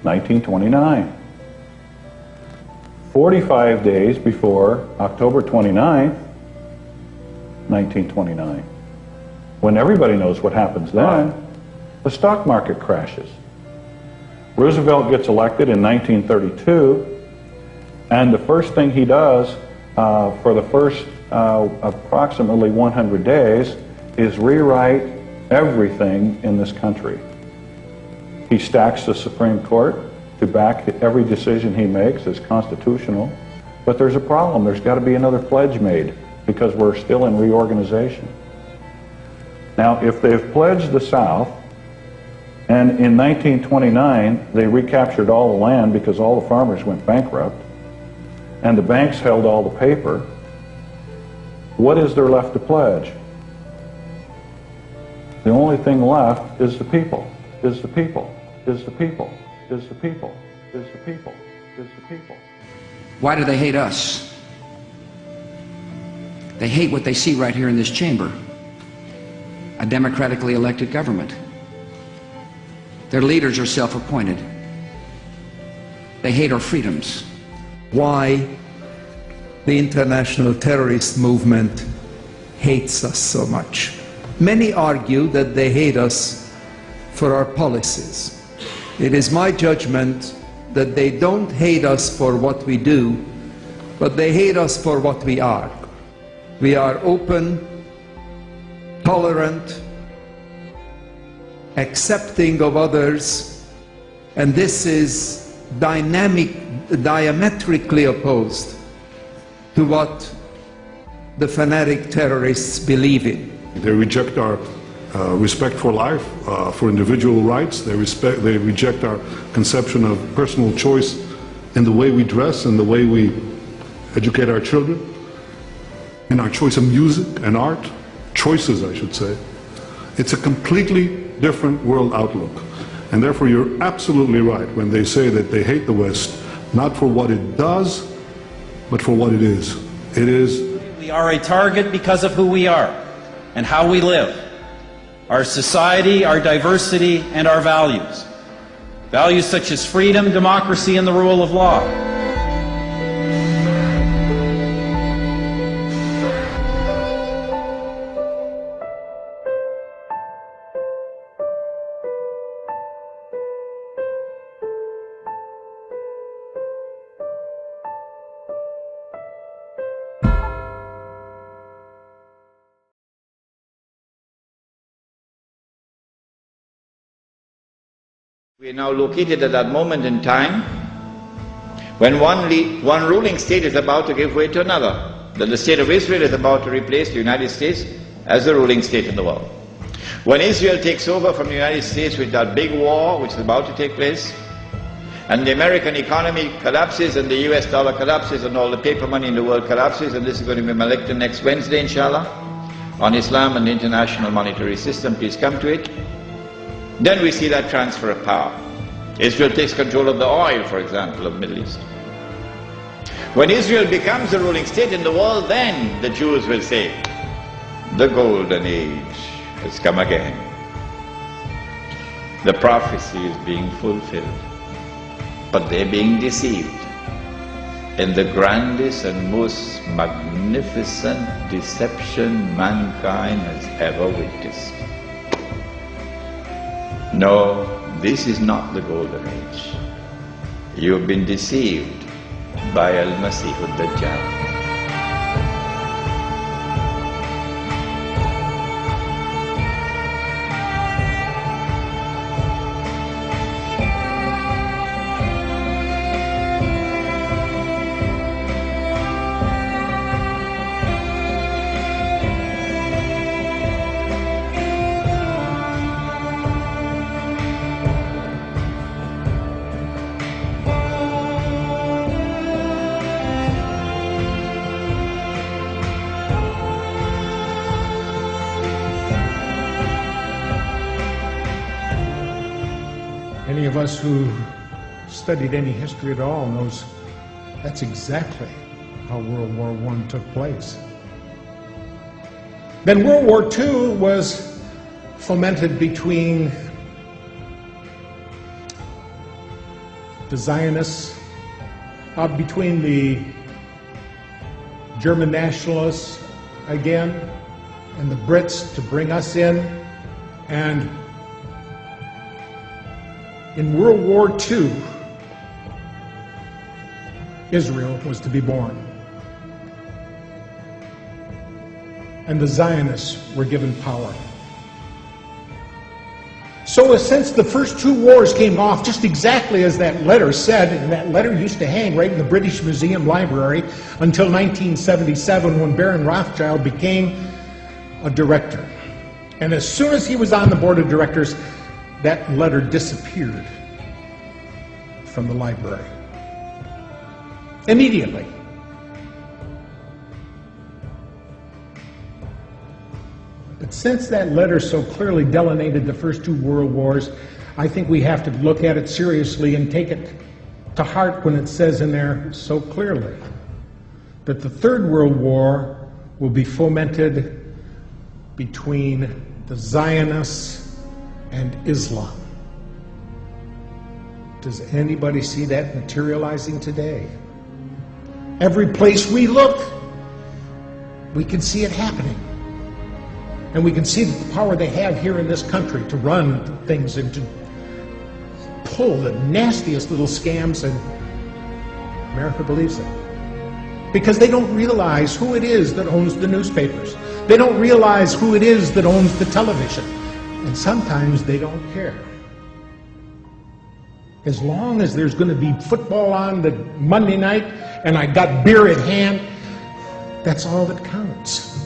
1929. 45 days before October 29th, 1929. When everybody knows what happens then, the stock market crashes. Roosevelt gets elected in 1932, and the first thing he does for the first approximately 100 days is rewrite everything in this country. He stacks the Supreme Court to back every decision he makes as constitutional, but there's a problem. There's got to be another pledge made because we're still in reorganization. Now, if they've pledged the South, and in 1929 they recaptured all the land because all the farmers went bankrupt, and the banks held all the paper, what is there left to pledge? The only thing left is the people, is the people, is the people, is the people, is the people, is the people. Why do they hate us? They hate what they see right here in this chamber. A democratically elected government. Their leaders are self-appointed. They hate our freedoms. Why the international terrorist movement hates us so much. Many argue that they hate us for our policies. It is my judgment that they don't hate us for what we do, but they hate us for what we are. We are open, tolerant, accepting of others, and this is diametrically opposed to what the fanatic terrorists believe in. They reject our respect for life, for individual rights. They reject our conception of personal choice in the way we dress and the way we educate our children, in our choice of music and art, choices I should say. It's a completely different world outlook. And therefore you're absolutely right when they say that they hate the West, not for what it does, but for what it is. It is. We are a target because of who we are and how we live, our society, our diversity, and our values. Values such as freedom, democracy, and the rule of law. We are now located at that moment in time when one ruling state is about to give way to another. That the state of Israel is about to replace the United States as the ruling state in the world. When Israel takes over from the United States with that big war which is about to take place, and the American economy collapses and the US dollar collapses and all the paper money in the world collapses, and this is going to be my lecture next Wednesday, inshallah, on Islam and the international monetary system, please come to it. Then we see that transfer of power. Israel takes control of the oil, for example, of the Middle East. When Israel becomes the ruling state in the world, then the Jews will say, the golden age has come again. The prophecy is being fulfilled. But they're being deceived in the grandest and most magnificent deception mankind has ever witnessed. No, this is not the golden age. You've been deceived by Al-Masih al-Dajjal. Any of us who studied any history at all knows that's exactly how World War I took place. Then World War II was fomented between the Zionists, between the German nationalists again, and the Brits to bring us in, and in World War II, Israel was to be born. And the Zionists were given power. So since the first two wars came off just exactly as that letter said, and that letter used to hang right in the British Museum Library until 1977 when Baron Rothschild became a director. And as soon as he was on the board of directors, that letter disappeared from the library. Immediately. But since that letter so clearly delineated the first two world wars, I think we have to look at it seriously and take it to heart when it says in there so clearly that the Third World War will be fomented between the Zionists and Islam. Does anybody see that materializing today? Every place we look, we can see it happening. And we can see the power they have here in this country to run things and to pull the nastiest little scams, and America believes it. Because they don't realize who it is that owns the newspapers. They don't realize who it is that owns the television. And sometimes they don't care. As long as there's going to be football on the Monday night and I got beer at hand, that's all that counts.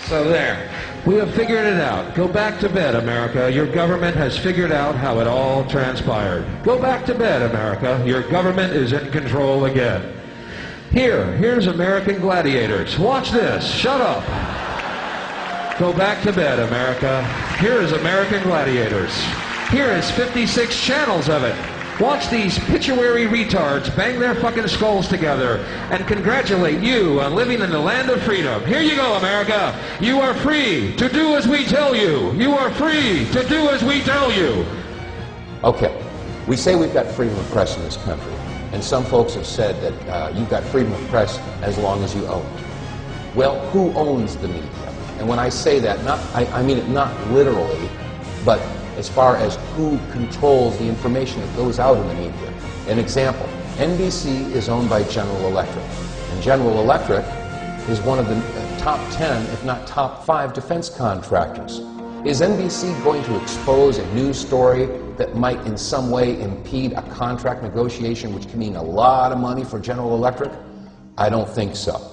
So there, we have figured it out. Go back to bed, America. Your government has figured out how it all transpired. Go back to bed, America. Your government is in control again. Here's American Gladiators. Watch this. Shut up. Go back to bed, America. Here is American Gladiators. Here is 56 channels of it. Watch these pituitary retards bang their fucking skulls together and congratulate you on living in the land of freedom. Here you go, America. You are free to do as we tell you. You are free to do as we tell you. Okay, we say we've got freedom of press in this country, and some folks have said that you've got freedom of press as long as you own it. Well, who owns the media? And when I say that, I mean it not literally, but as far as who controls the information that goes out in the media. An example, NBC is owned by General Electric, and General Electric is one of the top 10, if not top 5 defense contractors. Is NBC going to expose a news story that might in some way impede a contract negotiation, which can mean a lot of money for General Electric? I don't think so.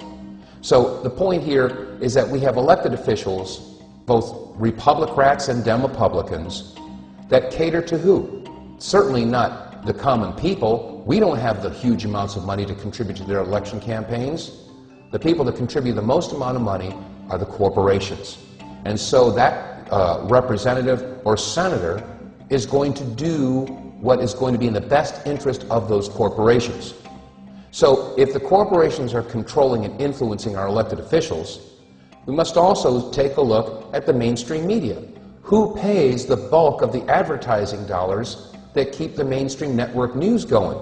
So the point here is that we have elected officials, both Republicans and Demopublicans, that cater to who? Certainly not the common people. We don't have the huge amounts of money to contribute to their election campaigns. The people that contribute the most amount of money are the corporations. And so that representative or senator is going to do what is going to be in the best interest of those corporations. So if the corporations are controlling and influencing our elected officials, we must also take a look at the mainstream media. Who pays the bulk of the advertising dollars that keep the mainstream network news going?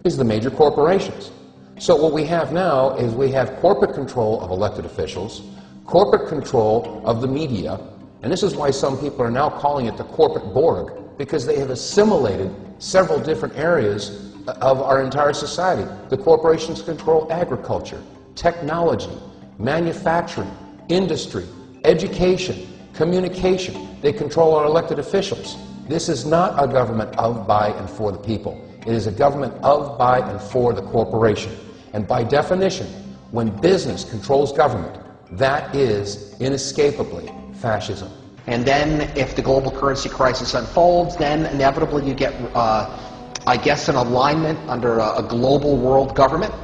It's the major corporations. So what we have now is we have corporate control of elected officials, corporate control of the media, and this is why some people are now calling it the corporate Borg, because they have assimilated several different areas of our entire society. The corporations control agriculture, technology, manufacturing, industry, education, communication. They control our elected officials. This is not a government of, by, and for the people. It is a government of, by, and for the corporation. And by definition, when business controls government, that is inescapably fascism. And then if the global currency crisis unfolds, then inevitably you get, I guess, an alignment under a global world government,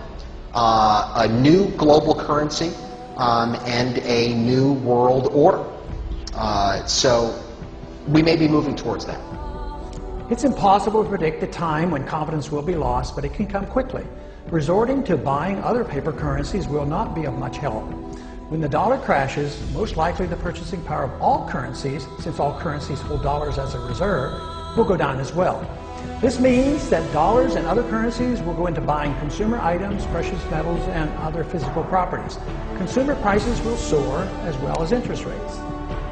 a new global currency, and a new world order. So we may be moving towards that. It's impossible to predict the time when confidence will be lost, but it can come quickly. Resorting to buying other paper currencies will not be of much help. When the dollar crashes, most likely the purchasing power of all currencies, since all currencies hold dollars as a reserve, will go down as well. This means that dollars and other currencies will go into buying consumer items, precious metals, and other physical properties. Consumer prices will soar, as well as interest rates.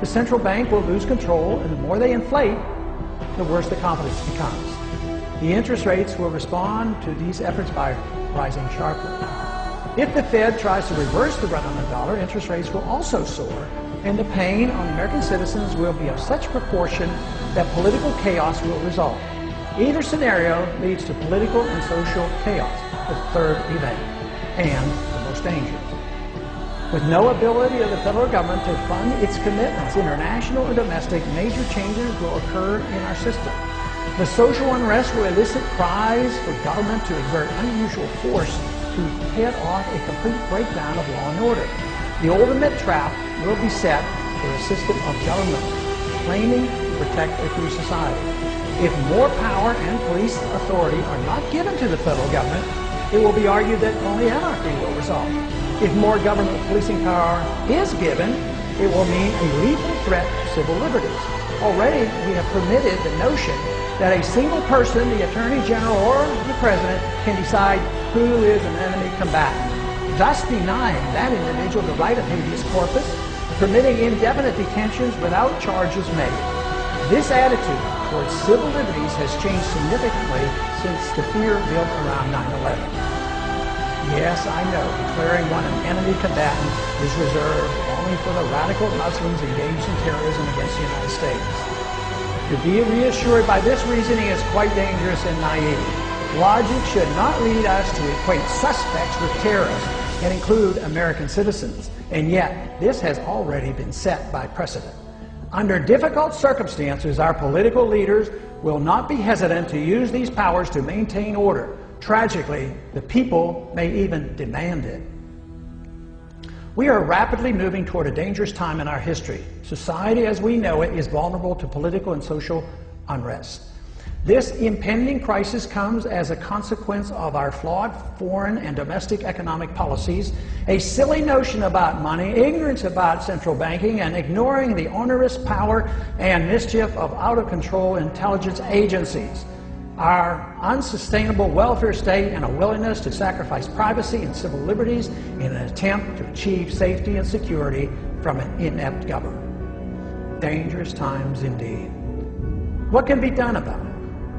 The central bank will lose control, and the more they inflate, the worse the confidence becomes. The interest rates will respond to these efforts by rising sharply. If the Fed tries to reverse the run on the dollar, interest rates will also soar, and the pain on American citizens will be of such proportion that political chaos will result. Either scenario leads to political and social chaos, the third event, and the most dangerous. With no ability of the federal government to fund its commitments, international and domestic, major changes will occur in our system. The social unrest will elicit cries for government to exert unusual force to head off a complete breakdown of law and order. The ultimate trap will be set for a system of government claiming to protect a free society. If more power and police authority are not given to the federal government, it will be argued that only anarchy will result. If more government policing power is given, it will mean a lethal threat to civil liberties. Already, we have permitted the notion that a single person, the Attorney General or the President, can decide who is an enemy combatant, thus denying that individual the right of habeas corpus, permitting indefinite detentions without charges made. This attitude towards civil liberties has changed significantly since the fear built around 9/11. Yes, I know, declaring one an enemy combatant is reserved only for the radical Muslims engaged in terrorism against the United States. To be reassured by this reasoning is quite dangerous and naive. Logic should not lead us to equate suspects with terrorists and include American citizens, and yet this has already been set by precedent. Under difficult circumstances, our political leaders will not be hesitant to use these powers to maintain order. Tragically, the people may even demand it. We are rapidly moving toward a dangerous time in our history. Society as we know it is vulnerable to political and social unrest. This impending crisis comes as a consequence of our flawed foreign and domestic economic policies, a silly notion about money, ignorance about central banking, and ignoring the onerous power and mischief of out-of-control intelligence agencies. Our unsustainable welfare state and a willingness to sacrifice privacy and civil liberties in an attempt to achieve safety and security from an inept government. Dangerous times indeed. What can be done about it?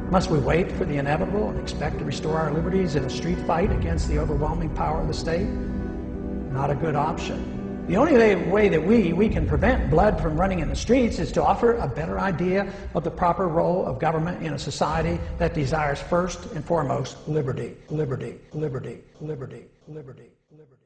Must we wait for the inevitable and expect to restore our liberties in a street fight against the overwhelming power of the state? Not a good option. The only way that we can prevent blood from running in the streets is to offer a better idea of the proper role of government in a society that desires first and foremost liberty, liberty, liberty, liberty, liberty, liberty.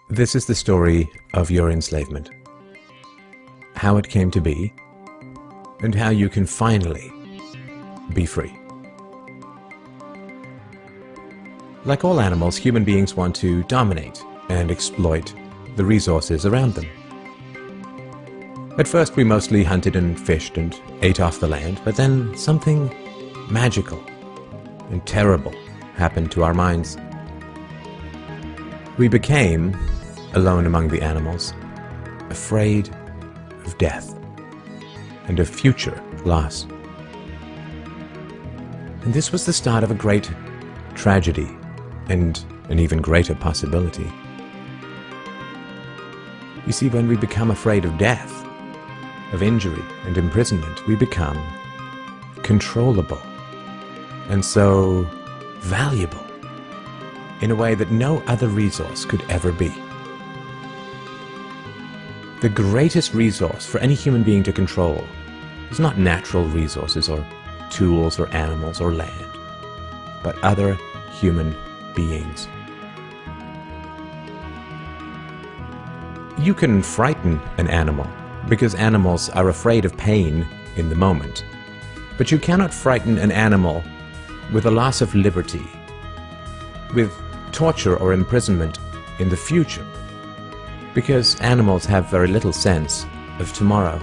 This is the story of your enslavement, how it came to be, and how you can finally be free. Like all animals, human beings want to dominate and exploit the resources around them. At first we mostly hunted and fished and ate off the land, but then something magical and terrible happened to our minds. We became, alone among the animals, afraid of death and of future loss. And this was the start of a great tragedy and an even greater possibility. You see, when we become afraid of death, of injury and imprisonment, we become controllable and so valuable in a way that no other resource could ever be. The greatest resource for any human being to control is not natural resources or tools or animals or land, but other human beings. You can frighten an animal because animals are afraid of pain in the moment, but you cannot frighten an animal with a loss of liberty, with torture or imprisonment in the future, because animals have very little sense of tomorrow.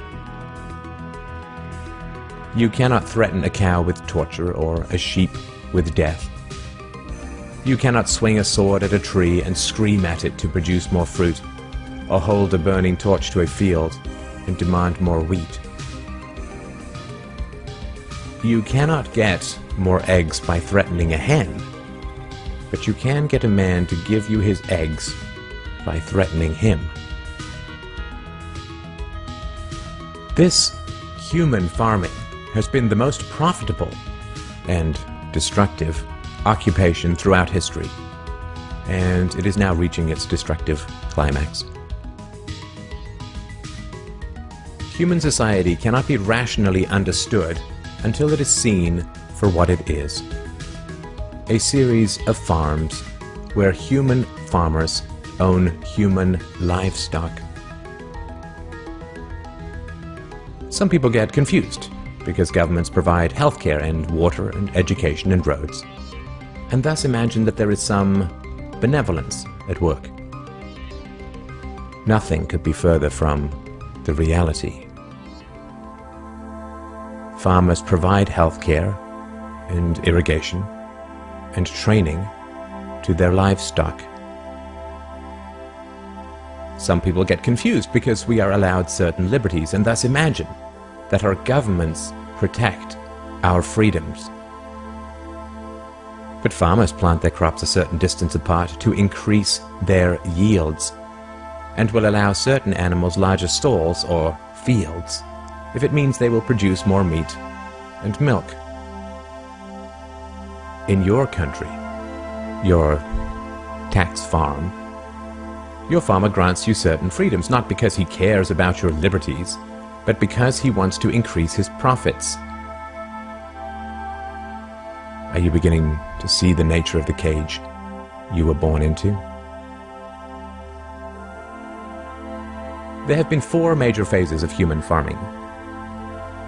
You cannot threaten a cow with torture or a sheep with death. You cannot swing a sword at a tree and scream at it to produce more fruit, or hold a burning torch to a field and demand more wheat. You cannot get more eggs by threatening a hen, but you can get a man to give you his eggs by threatening him. This human farming has been the most profitable and destructive occupation throughout history, and it is now reaching its destructive climax. Human society cannot be rationally understood until it is seen for what it is: a series of farms where human farmers own human livestock. Some people get confused because governments provide healthcare and water and education and roads, and thus imagine that there is some benevolence at work. Nothing could be further from the reality. Farmers provide healthcare and irrigation and training to their livestock. Some people get confused because we are allowed certain liberties and thus imagine that our governments protect our freedoms. But farmers plant their crops a certain distance apart to increase their yields, and will allow certain animals larger stalls or fields if it means they will produce more meat and milk. In your country, your tax farm, your farmer grants you certain freedoms, not because he cares about your liberties, but because he wants to increase his profits. Are you beginning to see the nature of the cage you were born into? There have been 4 major phases of human farming.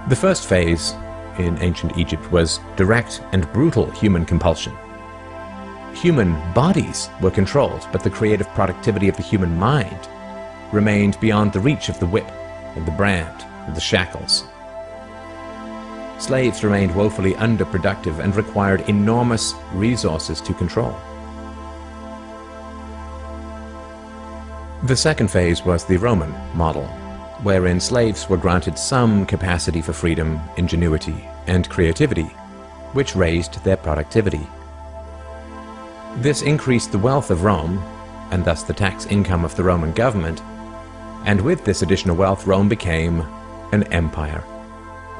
The first phase in ancient Egypt was direct and brutal human compulsion. Human bodies were controlled, but the creative productivity of the human mind remained beyond the reach of the whip and the brand and the shackles. Slaves remained woefully underproductive and required enormous resources to control. The second phase was the Roman model, wherein slaves were granted some capacity for freedom, ingenuity, and creativity, which raised their productivity. This increased the wealth of Rome, and thus the tax income of the Roman government, and with this additional wealth Rome became an empire,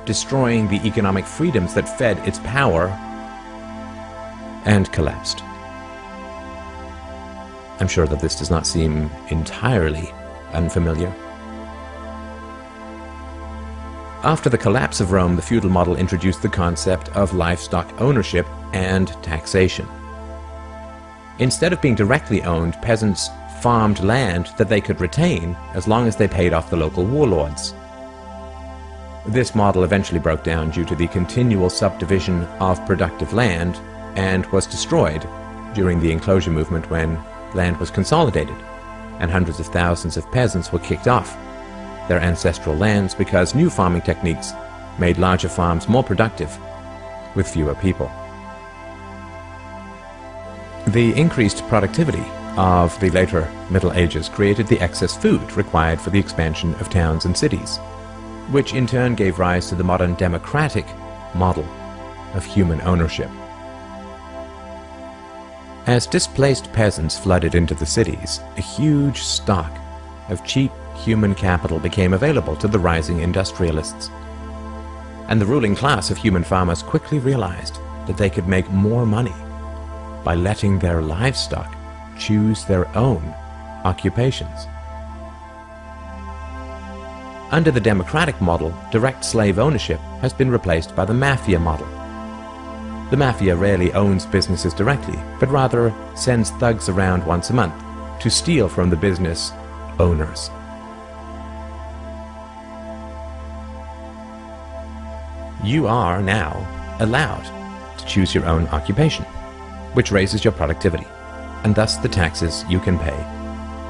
destroying the economic freedoms that fed its power, and collapsed. I'm sure that this does not seem entirely unfamiliar. After the collapse of Rome, the feudal model introduced the concept of livestock ownership and taxation. Instead of being directly owned, peasants farmed land that they could retain as long as they paid off the local warlords. This model eventually broke down due to the continual subdivision of productive land and was destroyed during the enclosure movement when land was consolidated and hundreds of thousands of peasants were kicked off their ancestral lands because new farming techniques made larger farms more productive with fewer people. The increased productivity of the later Middle Ages created the excess food required for the expansion of towns and cities, which in turn gave rise to the modern democratic model of human ownership. As displaced peasants flooded into the cities, a huge stock of cheap human capital became available to the rising industrialists. And the ruling class of human farmers quickly realized that they could make more money by letting their livestock choose their own occupations. Under the democratic model, direct slave ownership has been replaced by the mafia model. The mafia rarely owns businesses directly, but rather sends thugs around once a month to steal from the business owners. You are now allowed to choose your own occupation, which raises your productivity, and thus the taxes you can pay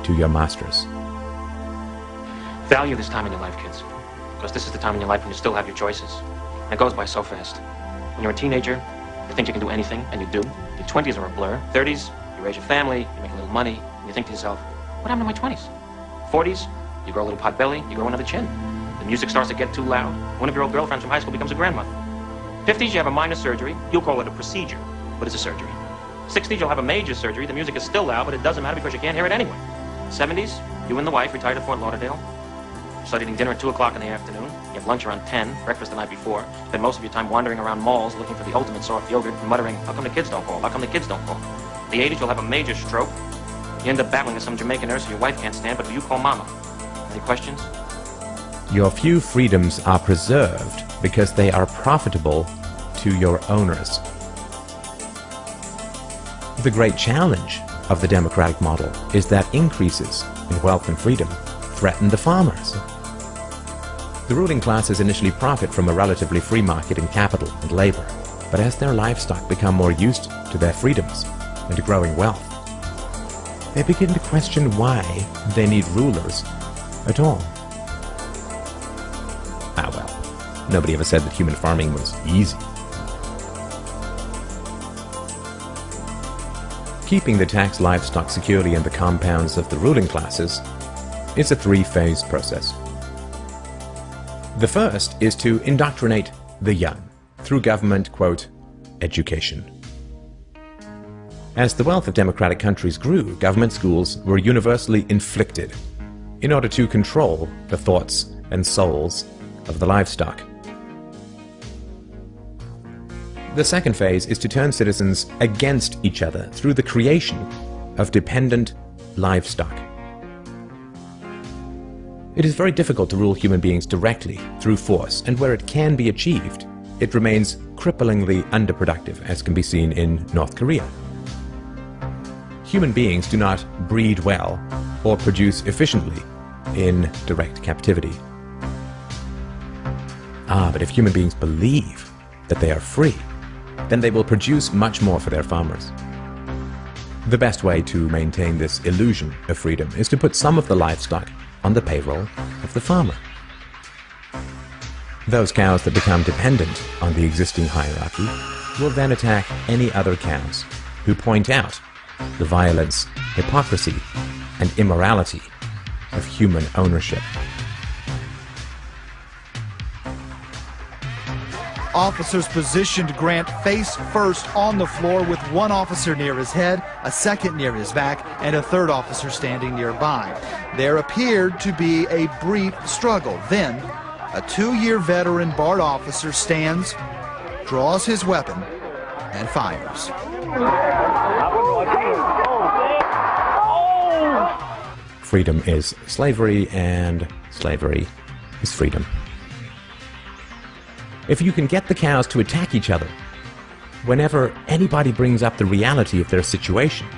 to your masters. Value this time in your life, kids, because this is the time in your life when you still have your choices. And it goes by so fast. When you're a teenager, you think you can do anything, and you do. Your 20s are a blur. 30s, you raise your family, you make a little money, and you think to yourself, what happened to my 20s? 40s, you grow a little pot belly, you grow another chin. The music starts to get too loud. One of your old girlfriends from high school becomes a grandmother. 50s, you have a minor surgery. You'll call it a procedure, but it's a surgery. 60s, you'll have a major surgery. The music is still loud, but it doesn't matter because you can't hear it anyway. 70s, you and the wife retired to Fort Lauderdale. Start eating dinner at 2 o'clock in the afternoon. You have lunch around 10, breakfast the night before. Spend most of your time wandering around malls looking for the ultimate soft yogurt and muttering, how come the kids don't call? How come the kids don't call? The 80s, you'll have a major stroke. You end up battling with some Jamaican nurse who your wife can't stand, but you call mama. Any questions? Your few freedoms are preserved because they are profitable to your owners. The great challenge of the democratic model is that increases in wealth and freedom threaten the farmers. The ruling classes initially profit from a relatively free market in capital and labor, but as their livestock become more used to their freedoms and to growing wealth, they begin to question why they need rulers at all. Ah well, nobody ever said that human farming was easy. Keeping the taxed livestock securely in the compounds of the ruling classes is a three-phase process. The first is to indoctrinate the young through government, quote, education. As the wealth of democratic countries grew, government schools were universally inflicted in order to control the thoughts and souls of the livestock. The second phase is to turn citizens against each other through the creation of dependent livestock. It is very difficult to rule human beings directly through force, and where it can be achieved, it remains cripplingly underproductive, as can be seen in North Korea. Human beings do not breed well or produce efficiently in direct captivity. But if human beings believe that they are free, then they will produce much more for their farmers. The best way to maintain this illusion of freedom is to put some of the livestock on the payroll of the farmer. Those cows that become dependent on the existing hierarchy will then attack any other cows who point out the violence, hypocrisy, and immorality of human ownership. Officers positioned Grant face first on the floor with one officer near his head, a second near his back, and a third officer standing nearby. There appeared to be a brief struggle. Then, a 2-year veteran BART officer stands, draws his weapon, and fires. Freedom is slavery, and slavery is freedom. If you can get the cows to attack each other, whenever anybody brings up the reality of their situation,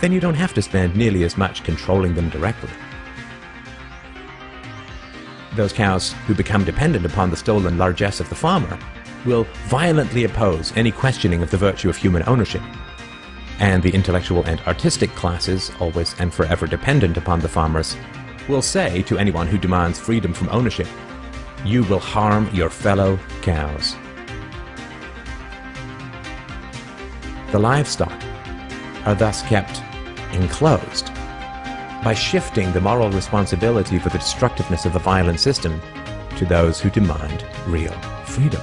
then you don't have to spend nearly as much controlling them directly. Those cows who become dependent upon the stolen largesse of the farmer will violently oppose any questioning of the virtue of human ownership. And the intellectual and artistic classes, always and forever dependent upon the farmers, will say to anyone who demands freedom from ownership, "You will harm your fellow cows." The livestock are thus kept enclosed by shifting the moral responsibility for the destructiveness of the violent system to those who demand real freedom.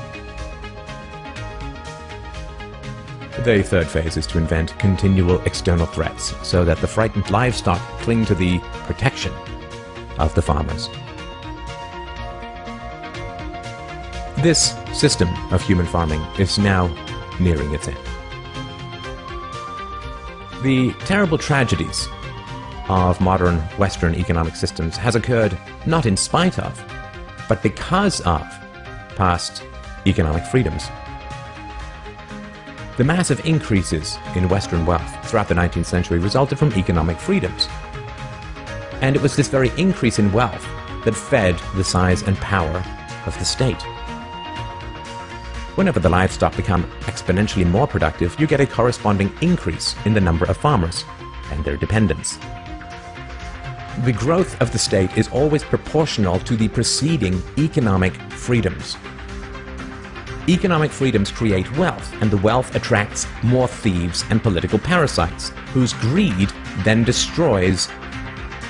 The third phase is to invent continual external threats so that the frightened livestock cling to the protection of the farmers. This system of human farming is now nearing its end. The terrible tragedies of modern Western economic systems has occurred not in spite of, but because of past economic freedoms. The massive increases in Western wealth throughout the 19th century resulted from economic freedoms. And it was this very increase in wealth that fed the size and power of the state. Whenever the livestock become exponentially more productive, you get a corresponding increase in the number of farmers and their dependents. The growth of the state is always proportional to the preceding economic freedoms. Economic freedoms create wealth, and the wealth attracts more thieves and political parasites, whose greed then destroys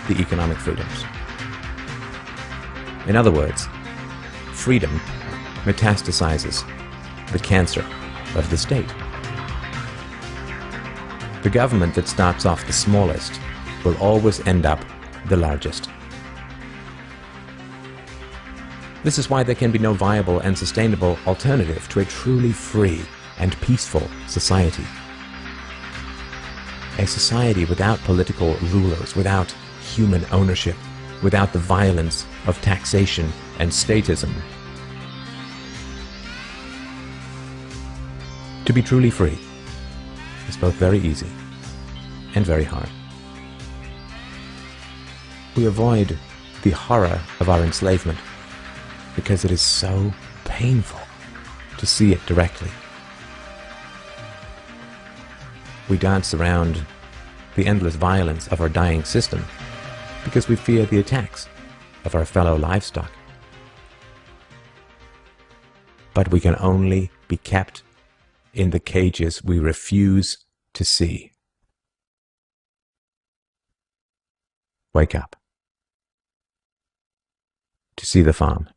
the economic freedoms. In other words, freedom metastasizes the cancer of the state. The government that starts off the smallest will always end up the largest. This is why there can be no viable and sustainable alternative to a truly free and peaceful society. A society without political rulers, without human ownership, without the violence of taxation and statism. To be truly free is both very easy and very hard. We avoid the horror of our enslavement because it is so painful to see it directly. We dance around the endless violence of our dying system because we fear the attacks of our fellow livestock. But we can only be kept in the cages we refuse to see. Wake up. To see the farm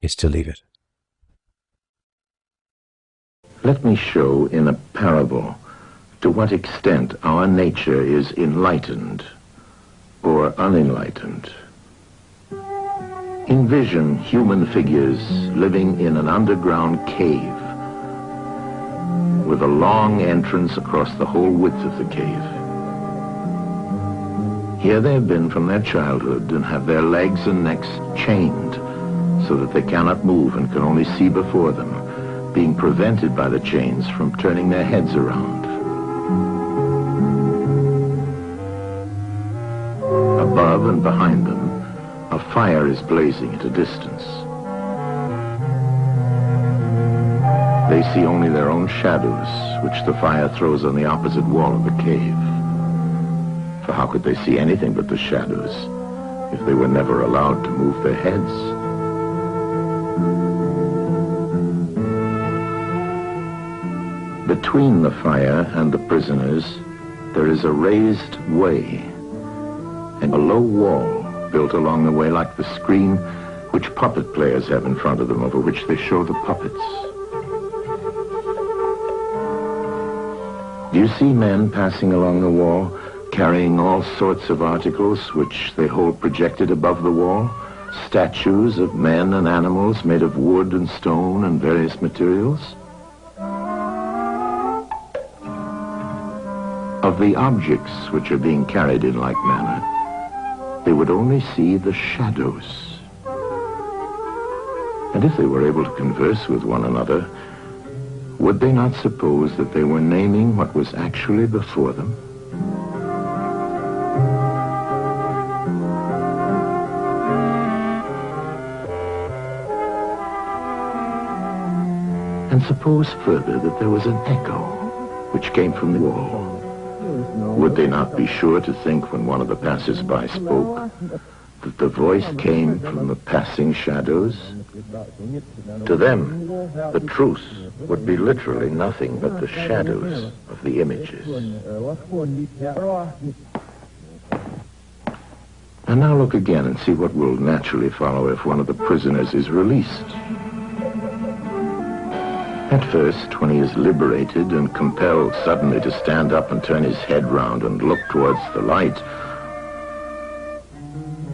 is to leave it. Let me show in a parable to what extent our nature is enlightened or unenlightened. Envision human figures living in an underground cave with a long entrance across the whole width of the cave. Here they have been from their childhood and have their legs and necks chained so that they cannot move and can only see before them, being prevented by the chains from turning their heads around. Above and behind them, a fire is blazing at a distance. They see only their own shadows, which the fire throws on the opposite wall of the cave. For how could they see anything but the shadows if they were never allowed to move their heads? Between the fire and the prisoners, there is a raised way and a low wall built along the way like the screen which puppet players have in front of them, over which they show the puppets. Do you see men passing along the wall, carrying all sorts of articles which they hold projected above the wall? Statues of men and animals made of wood and stone and various materials? Of the objects which are being carried in like manner, they would only see the shadows. And if they were able to converse with one another, would they not suppose that they were naming what was actually before them? And suppose further that there was an echo which came from the wall. Would they not be sure to think when one of the passers-by spoke that the voice came from the passing shadows? To them, the truth would be literally nothing but the shadows of the images. And now look again and see what will naturally follow if one of the prisoners is released. At first, when he is liberated and compelled suddenly to stand up and turn his head round and look towards the light,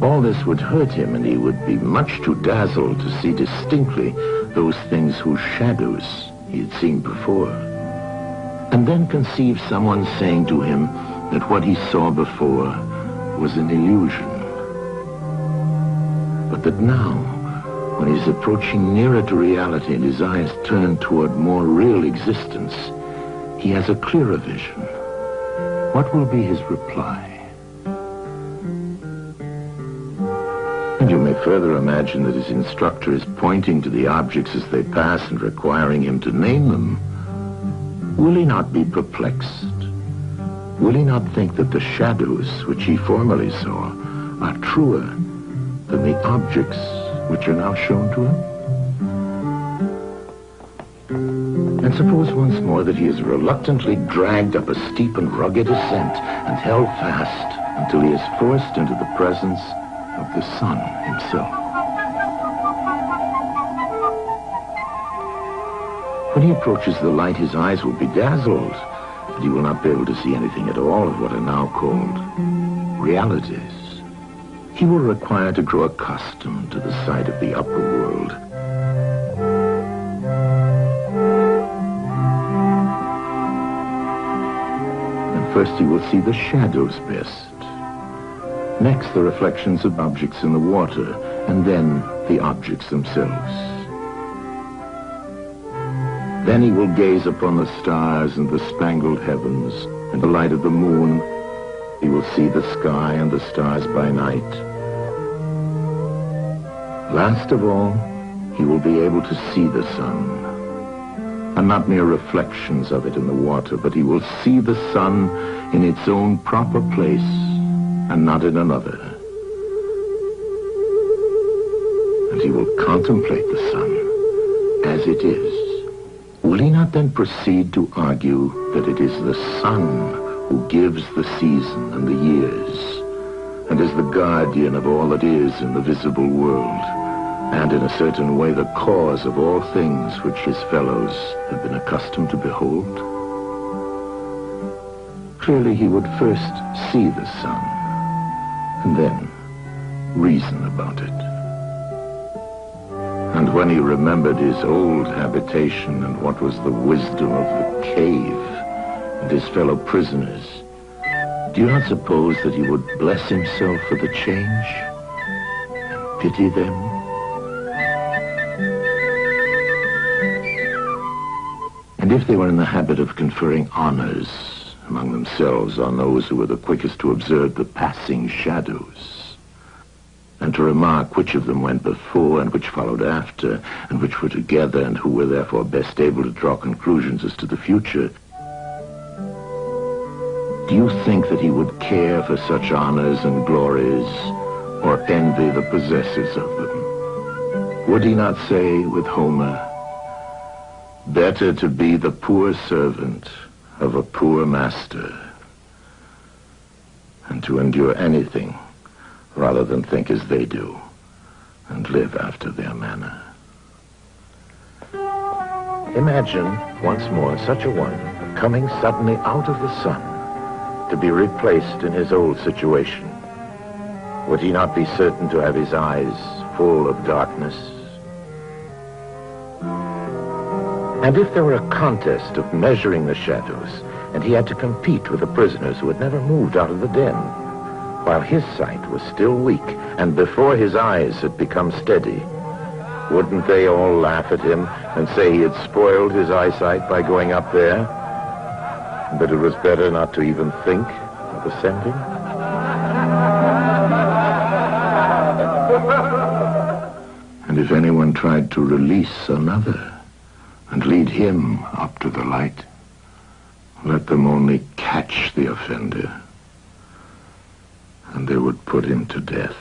all this would hurt him, and he would be much too dazzled to see distinctly those things whose shadows he had seen before. And then conceive someone saying to him that what he saw before was an illusion. But that now, when he's approaching nearer to reality and his eyes turn toward more real existence, he has a clearer vision. What will be his reply? And you may further imagine that his instructor is pointing to the objects as they pass and requiring him to name them. Will he not be perplexed? Will he not think that the shadows which he formerly saw are truer than the objects which are now shown to him? And suppose once more that he is reluctantly dragged up a steep and rugged ascent and held fast until he is forced into the presence of the sun himself. When he approaches the light, his eyes will be dazzled, and he will not be able to see anything at all of what are now called realities. He will require to grow accustomed to the sight of the upper world. And first he will see the shadows best. Next, the reflections of objects in the water, and then the objects themselves. Then he will gaze upon the stars and the spangled heavens, and the light of the moon. He will see the sky and the stars by night. Last of all, he will be able to see the sun, and not mere reflections of it in the water, but he will see the sun in its own proper place, and not in another. And he will contemplate the sun as it is. Will he not then proceed to argue that it is the sun who gives the season and the years, and is the guardian of all that is in the visible world, and in a certain way the cause of all things which his fellows have been accustomed to behold? Clearly he would first see the sun, and then reason about it. And when he remembered his old habitation and what was the wisdom of the cave and his fellow prisoners, do you not suppose that he would bless himself for the change and pity them? And if they were in the habit of conferring honors among themselves on those who were the quickest to observe the passing shadows, and to remark which of them went before and which followed after, and which were together, and who were therefore best able to draw conclusions as to the future, do you think that he would care for such honors and glories, or envy the possessors of them? Would he not say with Homer, "Better to be the poor servant of a poor master, and to endure anything rather than think as they do, and live after their manner"? Imagine, once more, such a one coming suddenly out of the sun to be replaced in his old situation. Would he not be certain to have his eyes full of darkness? And if there were a contest of measuring the shadows, and he had to compete with the prisoners who had never moved out of the den, while his sight was still weak, and before his eyes had become steady, wouldn't they all laugh at him and say he had spoiled his eyesight by going up there, and that it was better not to even think of ascending? And if anyone tried to release another, and lead him up to the light. Let them only catch the offender, and they would put him to death.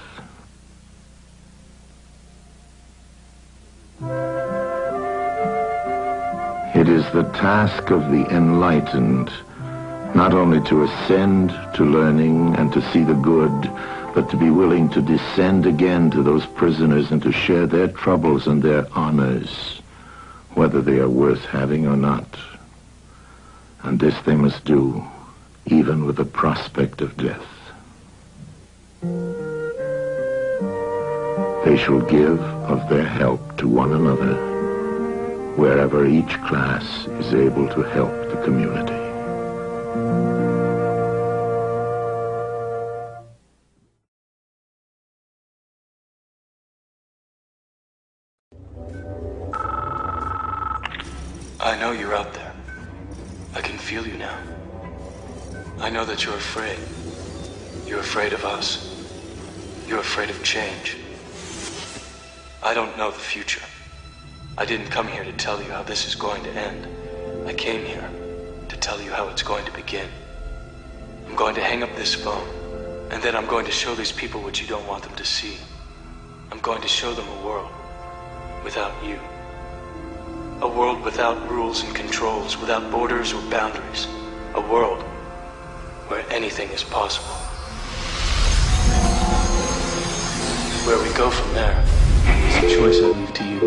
It is the task of the enlightened not only to ascend to learning and to see the good, but to be willing to descend again to those prisoners and to share their troubles and their honors, whether they are worth having or not. And this they must do, even with the prospect of death. They shall give of their help to one another, wherever each class is able to help the community. I know you're out there. I can feel you now. I know that you're afraid. You're afraid of us. You're afraid of change. I don't know the future. I didn't come here to tell you how this is going to end. I came here to tell you how it's going to begin. I'm going to hang up this phone, and then I'm going to show these people what you don't want them to see. I'm going to show them a world without you. A world without rules and controls, without borders or boundaries. A world where anything is possible. Where we go from there is a choice I leave to you.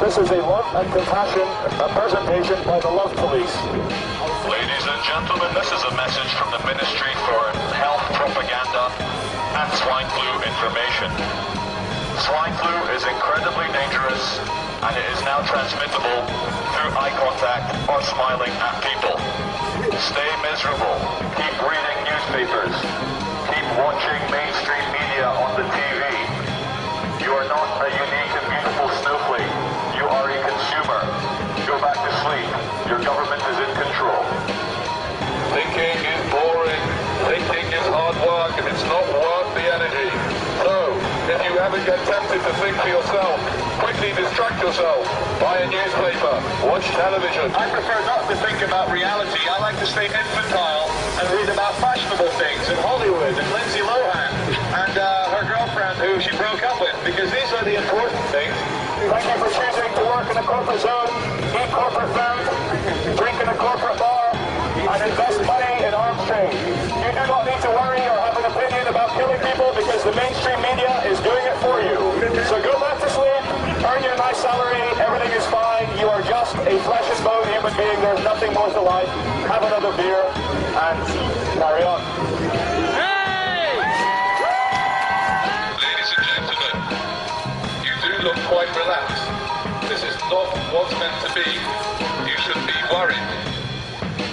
This is a Love and Compassion, a presentation by the Love Police. Ladies and gentlemen, this is a message from the Ministry for Health Propaganda and Swine Flu Information. Swine flu is incredibly dangerous, and it is now transmittable through eye contact or smiling at people. Stay miserable. Keep reading newspapers. Keep watching mainstream media on the TV. You are not a unique and beautiful snowflake. You are a consumer. Go back to sleep. Your government is in control. Thinking is boring. Thinking is hard work, and it's not worth the energy. So, if you ever get tempted to think for yourself, quickly distract yourself. Buy a newspaper. Watch television. I prefer not to think about reality. I like to stay infantile and read about fashionable things in Hollywood and Lindsay Lohan and her girlfriend who she broke up with, because these are the important things. Thank you for choosing to work in a corporate zone, eat corporate food, drink in a corporate bar, and invest money in arms trade. You do not need to worry or have an opinion about killing people because the mainstream media is doing it for you. So go back to sleep, earn your nice salary, everything is fine. You are just a flesh and bone human being. There's nothing more to life. Have another beer and carry on. Ladies and gentlemen, you do look quite relaxed. This is not what's meant to be. You should be worried.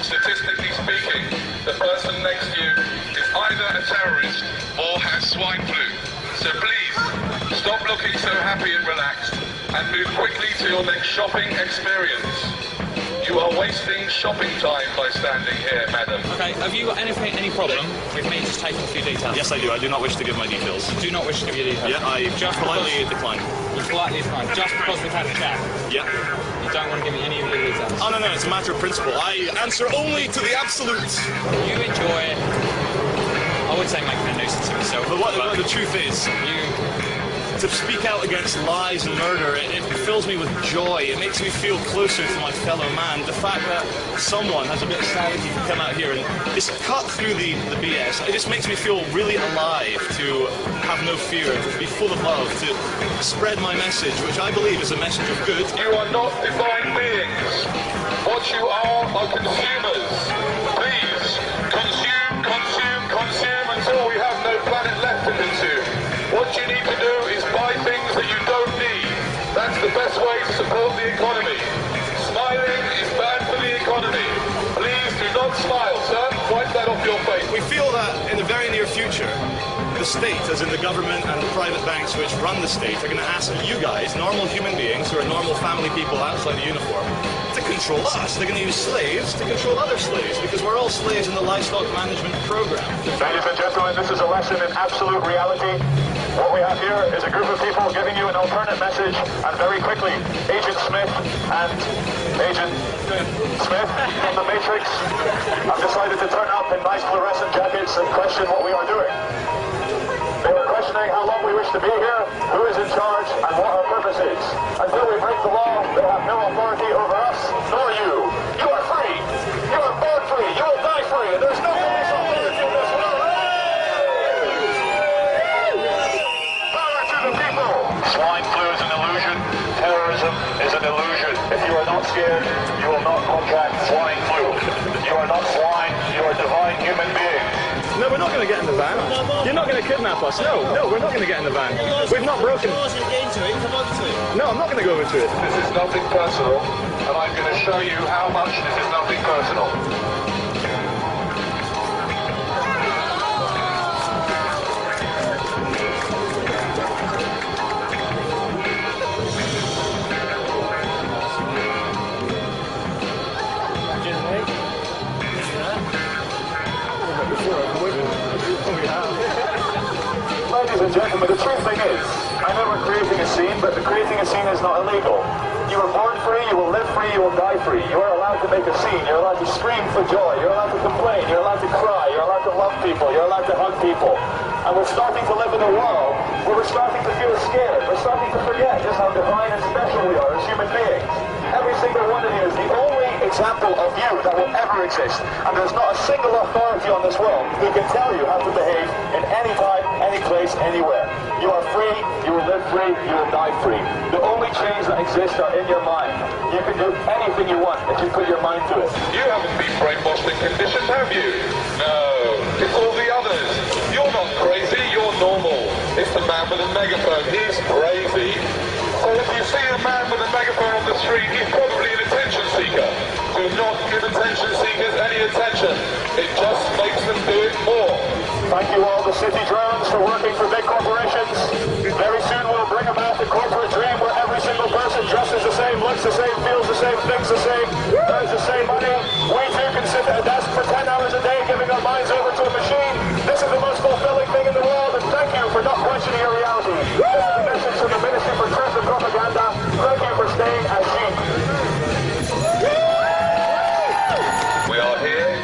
Statistically speaking, the person next to you is either a terrorist or has swine flu. So please, stop looking so happy and relaxed and move quickly to your next shopping experience. You are wasting shopping time by standing here, madam. Okay, have you got any problem with me just taking a few details? Yes, I do. I do not wish to give my details. Do not wish to give your details? Yeah, I just politely decline. You politely decline, just because we've had a chat? Yeah. You don't want to give me any of your details? Oh, no, it's a matter of principle. I answer only to the absolutes. You enjoy a would say making a nuisance of himself. But what the truth is, to speak out against lies and murder, it fills me with joy. It makes me feel closer to my fellow man. The fact that someone has a bit of sanity to come out here and just cut through the BS, it just makes me feel really alive to have no fear, to be full of love, to spread my message, which I believe is a message of good. You are not divine beings. What you are consumers. Please, consume, consume, consume until we have no planet left to consume. What you need to do is buy things that you don't need. That's the best way to support the economy. Smiling is bad for the economy. Please do not smile, sir. Wipe that off your face. We feel that in the very near future, the state, as in the government and the private banks which run the state, are going to ask you guys, normal human beings who are normal family people outside the uniform, to control us. They're going to use slaves to control other slaves, because we're all slaves in the livestock management program. Ladies and gentlemen, this is a lesson in absolute reality. What we have here is a group of people giving you an alternate message, and very quickly, Agent Smith and Agent Smith from the Matrix have decided to turn up in nice fluorescent jackets and question what we are doing. They were questioning how long we wish to be here, who is in charge, and what our purpose is. Until we break the law, they have no authority over us, nor you. You are free. You are born free. You will die free. And there's no police authority in this world. Power to the people. Swine flu is an illusion. Terrorism is an illusion. If you are not scared, you will not contract swine flu. You are not swine. You are divine human beings. No, we're not going to get in the van. You're not going to kidnap us. No, we're not going to get in the van. We've not broken. No, I'm not going to go into it. This is nothing personal, and I'm going to show you how much this is nothing personal. Ladies and gentlemen, the true thing is, I know we're creating a scene, but creating a scene is not illegal. You were born free, you will live free, you will die free. You are allowed to make a scene, you're allowed to scream for joy, you're allowed to complain, you're allowed to cry, you're allowed to love people, you're allowed to hug people. And we're starting to live in a world where we're starting to feel scared. We're starting to forget just how divine and special we are as human beings. Every single one of you is the only example of you that will ever exist. And there's not a single authority on this world who can tell you how to behave in any time, any place, anywhere. You are free, you will live free, you will die free. The only chains that exist are in your mind. You can do anything you want if you put your mind to it. You haven't been brainwashed and conditioned, have you? No, it's all the others. You're not crazy, you're normal. It's the man with a megaphone, he's crazy. So if you see a man with a megaphone on the street, he's probably an attention seeker. Do not give attention seekers any attention. It just makes them do it more. Thank you all the city drones for working for big corporations. Very soon we'll bring about the corporate dream where every single person dresses the same, looks the same, feels the same, thinks the same, earns the same money. We too can sit at a desk for 10 hours a day giving our minds over to a machine. This is the most fulfilling thing in the world, and thank you for not questioning your reality. This is the message from the Ministry for Truth and Propaganda. Thank you for staying as sheep. We are here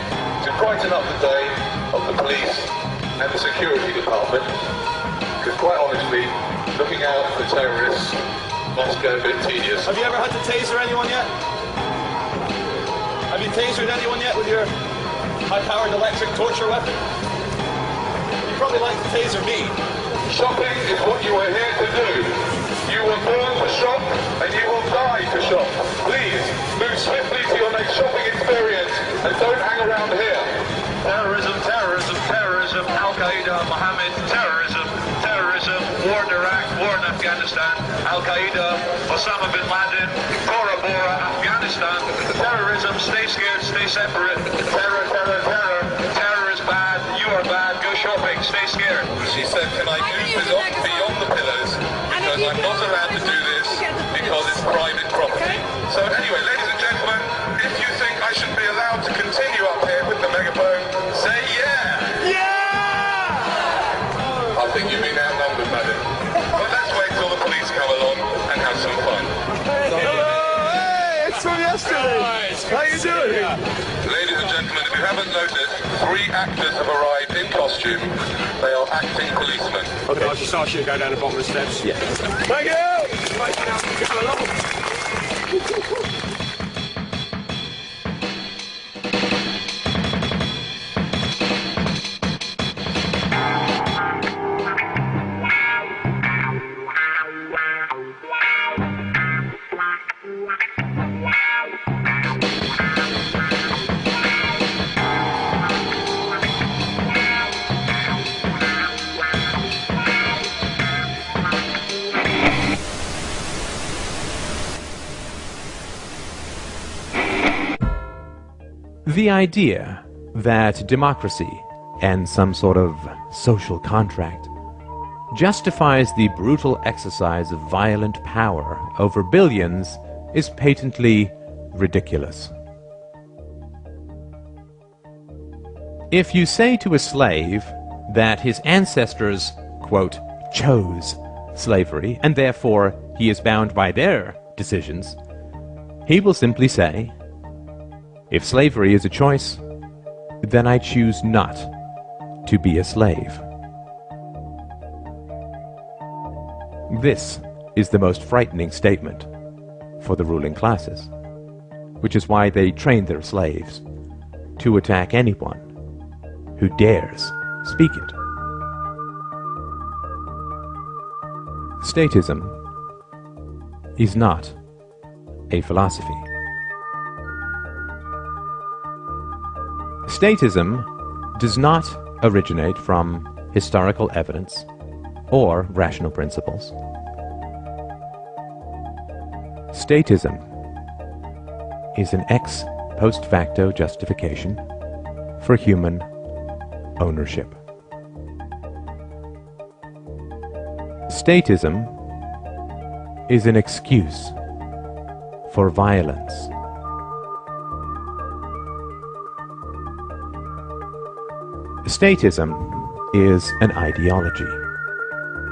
to brighten up the day of the police and the security department, because quite honestly, looking out for terrorists must get a bit tedious. Have you ever had to taser anyone yet? Have you tasered anyone yet with your high-powered electric torture weapon? You probably like to taser me. Shopping is what you are here to do. You were born to shop, and you will die to shop. Please, move swiftly to your next shopping experience, and don't hang around here. Terrorism, terrorism, terrorism, Al-Qaeda, Mohammed, terrorism, terrorism, war in Iraq, war in Afghanistan, Al-Qaeda, Osama bin Laden, Bora Bora, Afghanistan, terrorism, stay scared, stay separate, terror, terror, terror, terror is bad, you are bad, go shopping, stay scared. She said, can I move this off beyond the pillars, because I'm not allowed to do this, because it's private property. So anyway, ladies and gentlemen, if you think I should be allowed to continue up here with the megaphone, say yeah! Yeah! I think you've been outnumbered, madam. But let's wait till the police come along and have some fun. Hey, it's from yesterday. How you doing? Ladies and gentlemen, if you haven't noticed, 3 actors have arrived in costume. They are acting policemen. Okay, I just ask you to go down the bottom of the steps. Yes. Thank you! Go along. The idea that democracy and some sort of social contract justifies the brutal exercise of violent power over billions is patently ridiculous. If you say to a slave that his ancestors, quote, chose slavery, and therefore he is bound by their decisions, he will simply say, if slavery is a choice, then I choose not to be a slave. This is the most frightening statement for the ruling classes, which is why they train their slaves to attack anyone who dares speak it. Statism is not a philosophy. Statism does not originate from historical evidence or rational principles. Statism is an ex post facto justification for human ownership. Statism is an excuse for violence. Statism is an ideology,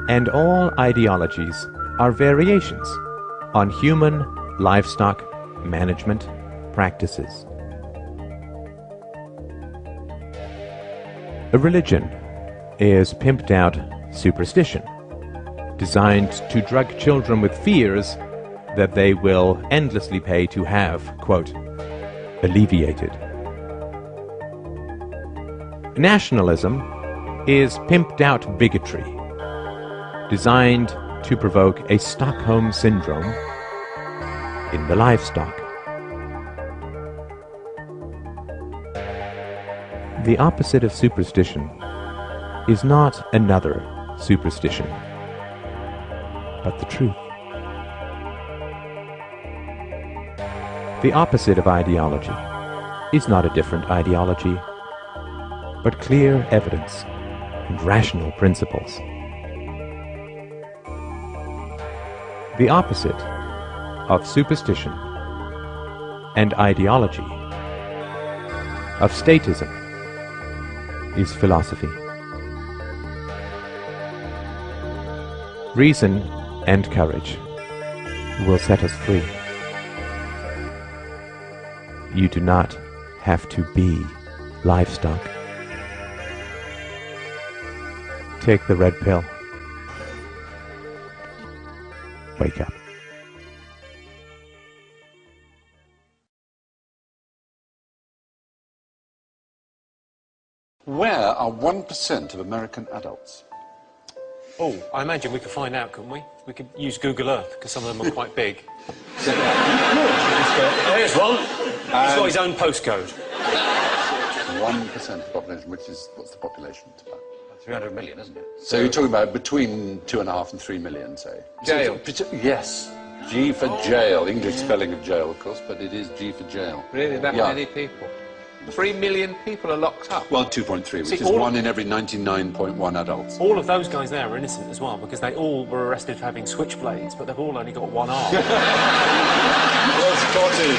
and all ideologies are variations on human livestock management practices. A religion is pimped out superstition, designed to drug children with fears that they will endlessly pay to have, quote, alleviated. Nationalism is pimped out bigotry, designed to provoke a Stockholm syndrome in the livestock. The opposite of superstition is not another superstition, but the truth. The opposite of ideology is not a different ideology, but clear evidence and rational principles. The opposite of superstition and ideology, of statism, is philosophy. Reason and courage will set us free. You do not have to be livestock. Take the red pill. Wake up. Where are 1% of American adults? Oh, I imagine we could find out, couldn't we? We could use Google Earth, because some of them are quite big. There's one. He's got his own postcode. 1% of the population, which is, what's the population? It's about 300 million, isn't it? So you're talking about between 2.5 and 3 million, say? Jail. Yes. G for jail. English spelling of jail, of course, but it is G for jail. Really? That many people? 3 million people are locked up? Well, 2.3, which is 1 in every 99.1 adults. All of those guys there are innocent as well, because they all were arrested for having switchblades, but they've all only got one arm. Well spotted.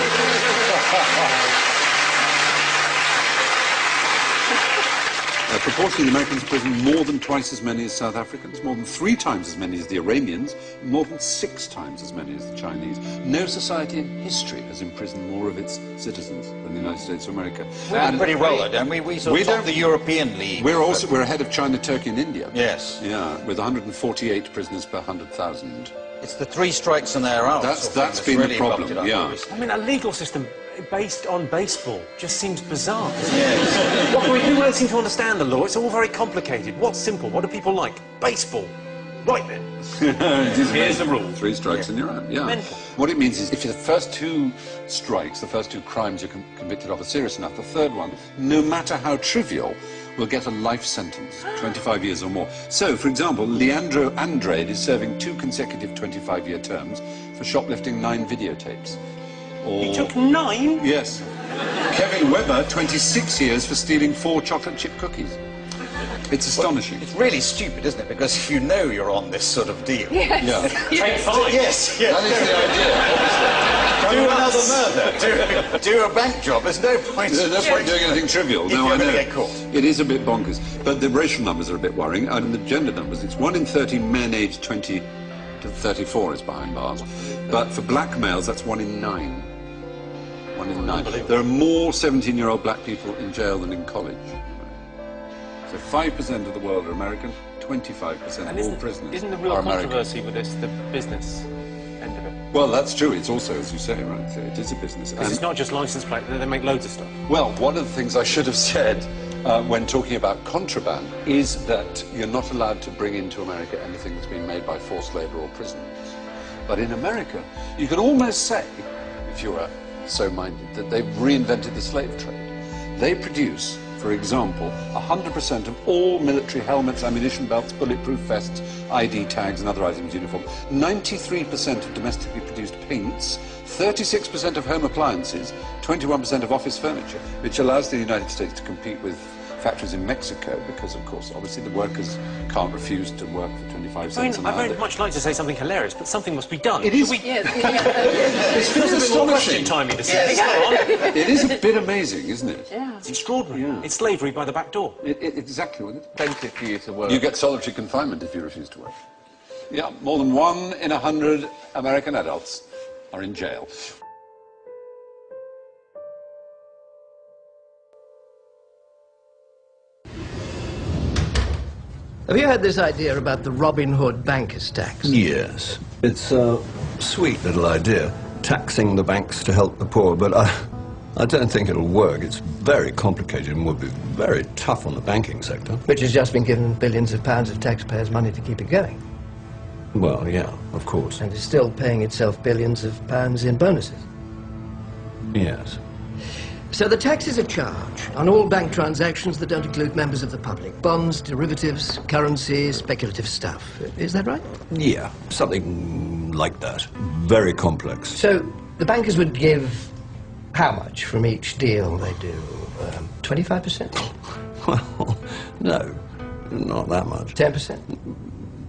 Proportionally, the Americans prison more than twice as many as South Africans, more than 3 times as many as the Iranians, more than 6 times as many as the Chinese. No society in history has imprisoned more of its citizens than the United States of America. We're doing pretty well, though, don't we? We sort of top the European League. We're ahead of China, Turkey, and India. Yes. Yeah, with 148 prisoners per 100,000. It's the 3 strikes and they're out. That's been really the problem. Yeah. I mean, a legal system based on baseball just seems bizarre. Yes. What can we do? We don't seem to understand the law. It's all very complicated. What's simple? What do people like? Baseball. Right then. Here's the rule. 3 strikes and you're out. Yeah. Mental. What it means is if the first 2 strikes, the first 2 crimes you're convicted of are serious enough, the third one, no matter how trivial, will get a life sentence, 25 years or more. So, for example, Leandro Andrade is serving 2 consecutive 25-year terms for shoplifting 9 videotapes. He took 9? Yes. Kevin Webber, 26 years for stealing 4 chocolate chip cookies. It's astonishing. It's really stupid, isn't it? Because if you know you're on this sort of deal... Yes. Yeah. Take 5. Yes, yes. That is the idea, obviously. Do another murder. Do a bank job. There's no point... There's no point doing anything trivial. If No, you're I know. going to get caught. It is a bit bonkers. But the racial numbers are a bit worrying. And the gender numbers, it's 1 in 30 men aged 20 to 34 is behind bars. But for black males, that's 1 in 9. 1 in 9. There are more 17-year-old black people in jail than in college. So 5% of the world are American, 25% of all prisoners Isn't the real are American. controversy with this the business end of it? Well, that's true. It's also, as you say, right, so it is a business. Because it's not just license plate, they make loads of stuff. Well, one of the things I should have said when talking about contraband is that you're not allowed to bring into America anything that's been made by forced labor or prisoners. But in America, you could almost say, if you were so minded, that they've reinvented the slave trade. They produce, for example, 100% of all military helmets, ammunition belts, bulletproof vests, ID tags and other items of uniform, 93% of domestically produced paints, 36% of home appliances, 21% of office furniture, which allows the United States to compete with factories in Mexico because, of course, obviously the workers can't refuse to work for 25 cents an hour. I very much like to say something hilarious, but something must be done. It is. It feels a bit more question-timey to say. It is a bit amazing, isn't it? Yeah. It's extraordinary. Yeah. It's slavery by the back door. Exactly, isn't it? Plenty for you to work. You get solitary confinement if you refuse to work. Yeah, more than 1 in 100 American adults are in jail. Have you heard this idea about the Robin Hood bankers' tax? Yes. It's a sweet little idea, taxing the banks to help the poor, but I don't think it'll work. It's very complicated and would be very tough on the banking sector. Which has just been given billions of pounds of taxpayers' money to keep it going. Well, yeah, of course. And is still paying itself billions of pounds in bonuses. Yes. So the tax is a charge on all bank transactions that don't include members of the public. Bonds, derivatives, currency, speculative stuff. Is that right? Yeah, something like that. Very complex. So the bankers would give how much from each deal they do? 25%? Well, no, not that much. 10%?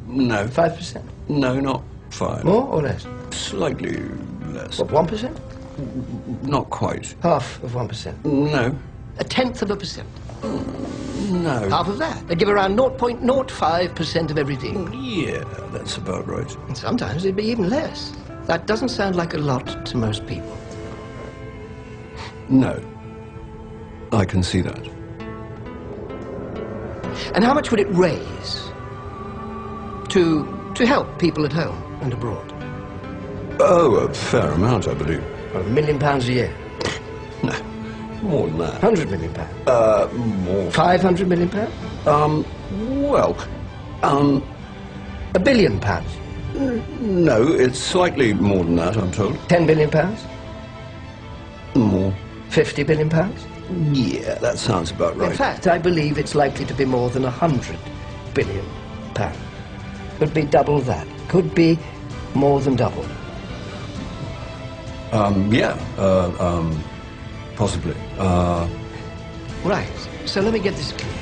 No. 5%? No, not 5. More or less? Slightly less. What, 1%? Not quite. Half of 1%? No. 1/10%? No. Half of that? They give around 0.05% of every deal? Yeah, that's about right. And sometimes it'd be even less. That doesn't sound like a lot to most people. No. I can see that. And how much would it raise to help people at home and abroad? Oh, a fair amount, I believe. £1 million a year? No, more than that. £100 million? More. £500 million? Well, £1 billion? No, it's slightly more than that, I'm told. £10 billion? More. £50 billion? Yeah, that sounds about right. In fact, I believe it's likely to be more than £100 billion. Could be double that. Could be more than double. Possibly. Right, so let me get this clear.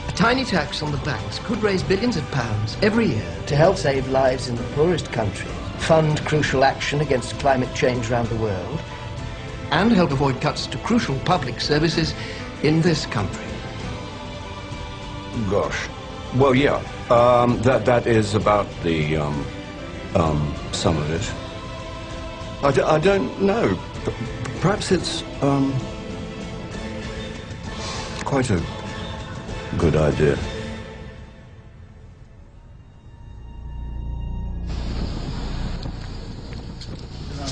A tiny tax on the banks could raise billions of pounds every year to help save lives in the poorest countries, fund crucial action against climate change around the world, and help avoid cuts to crucial public services in this country. Gosh. Well, yeah. That is about the, some of it. I don't know. Perhaps it's, quite a good idea.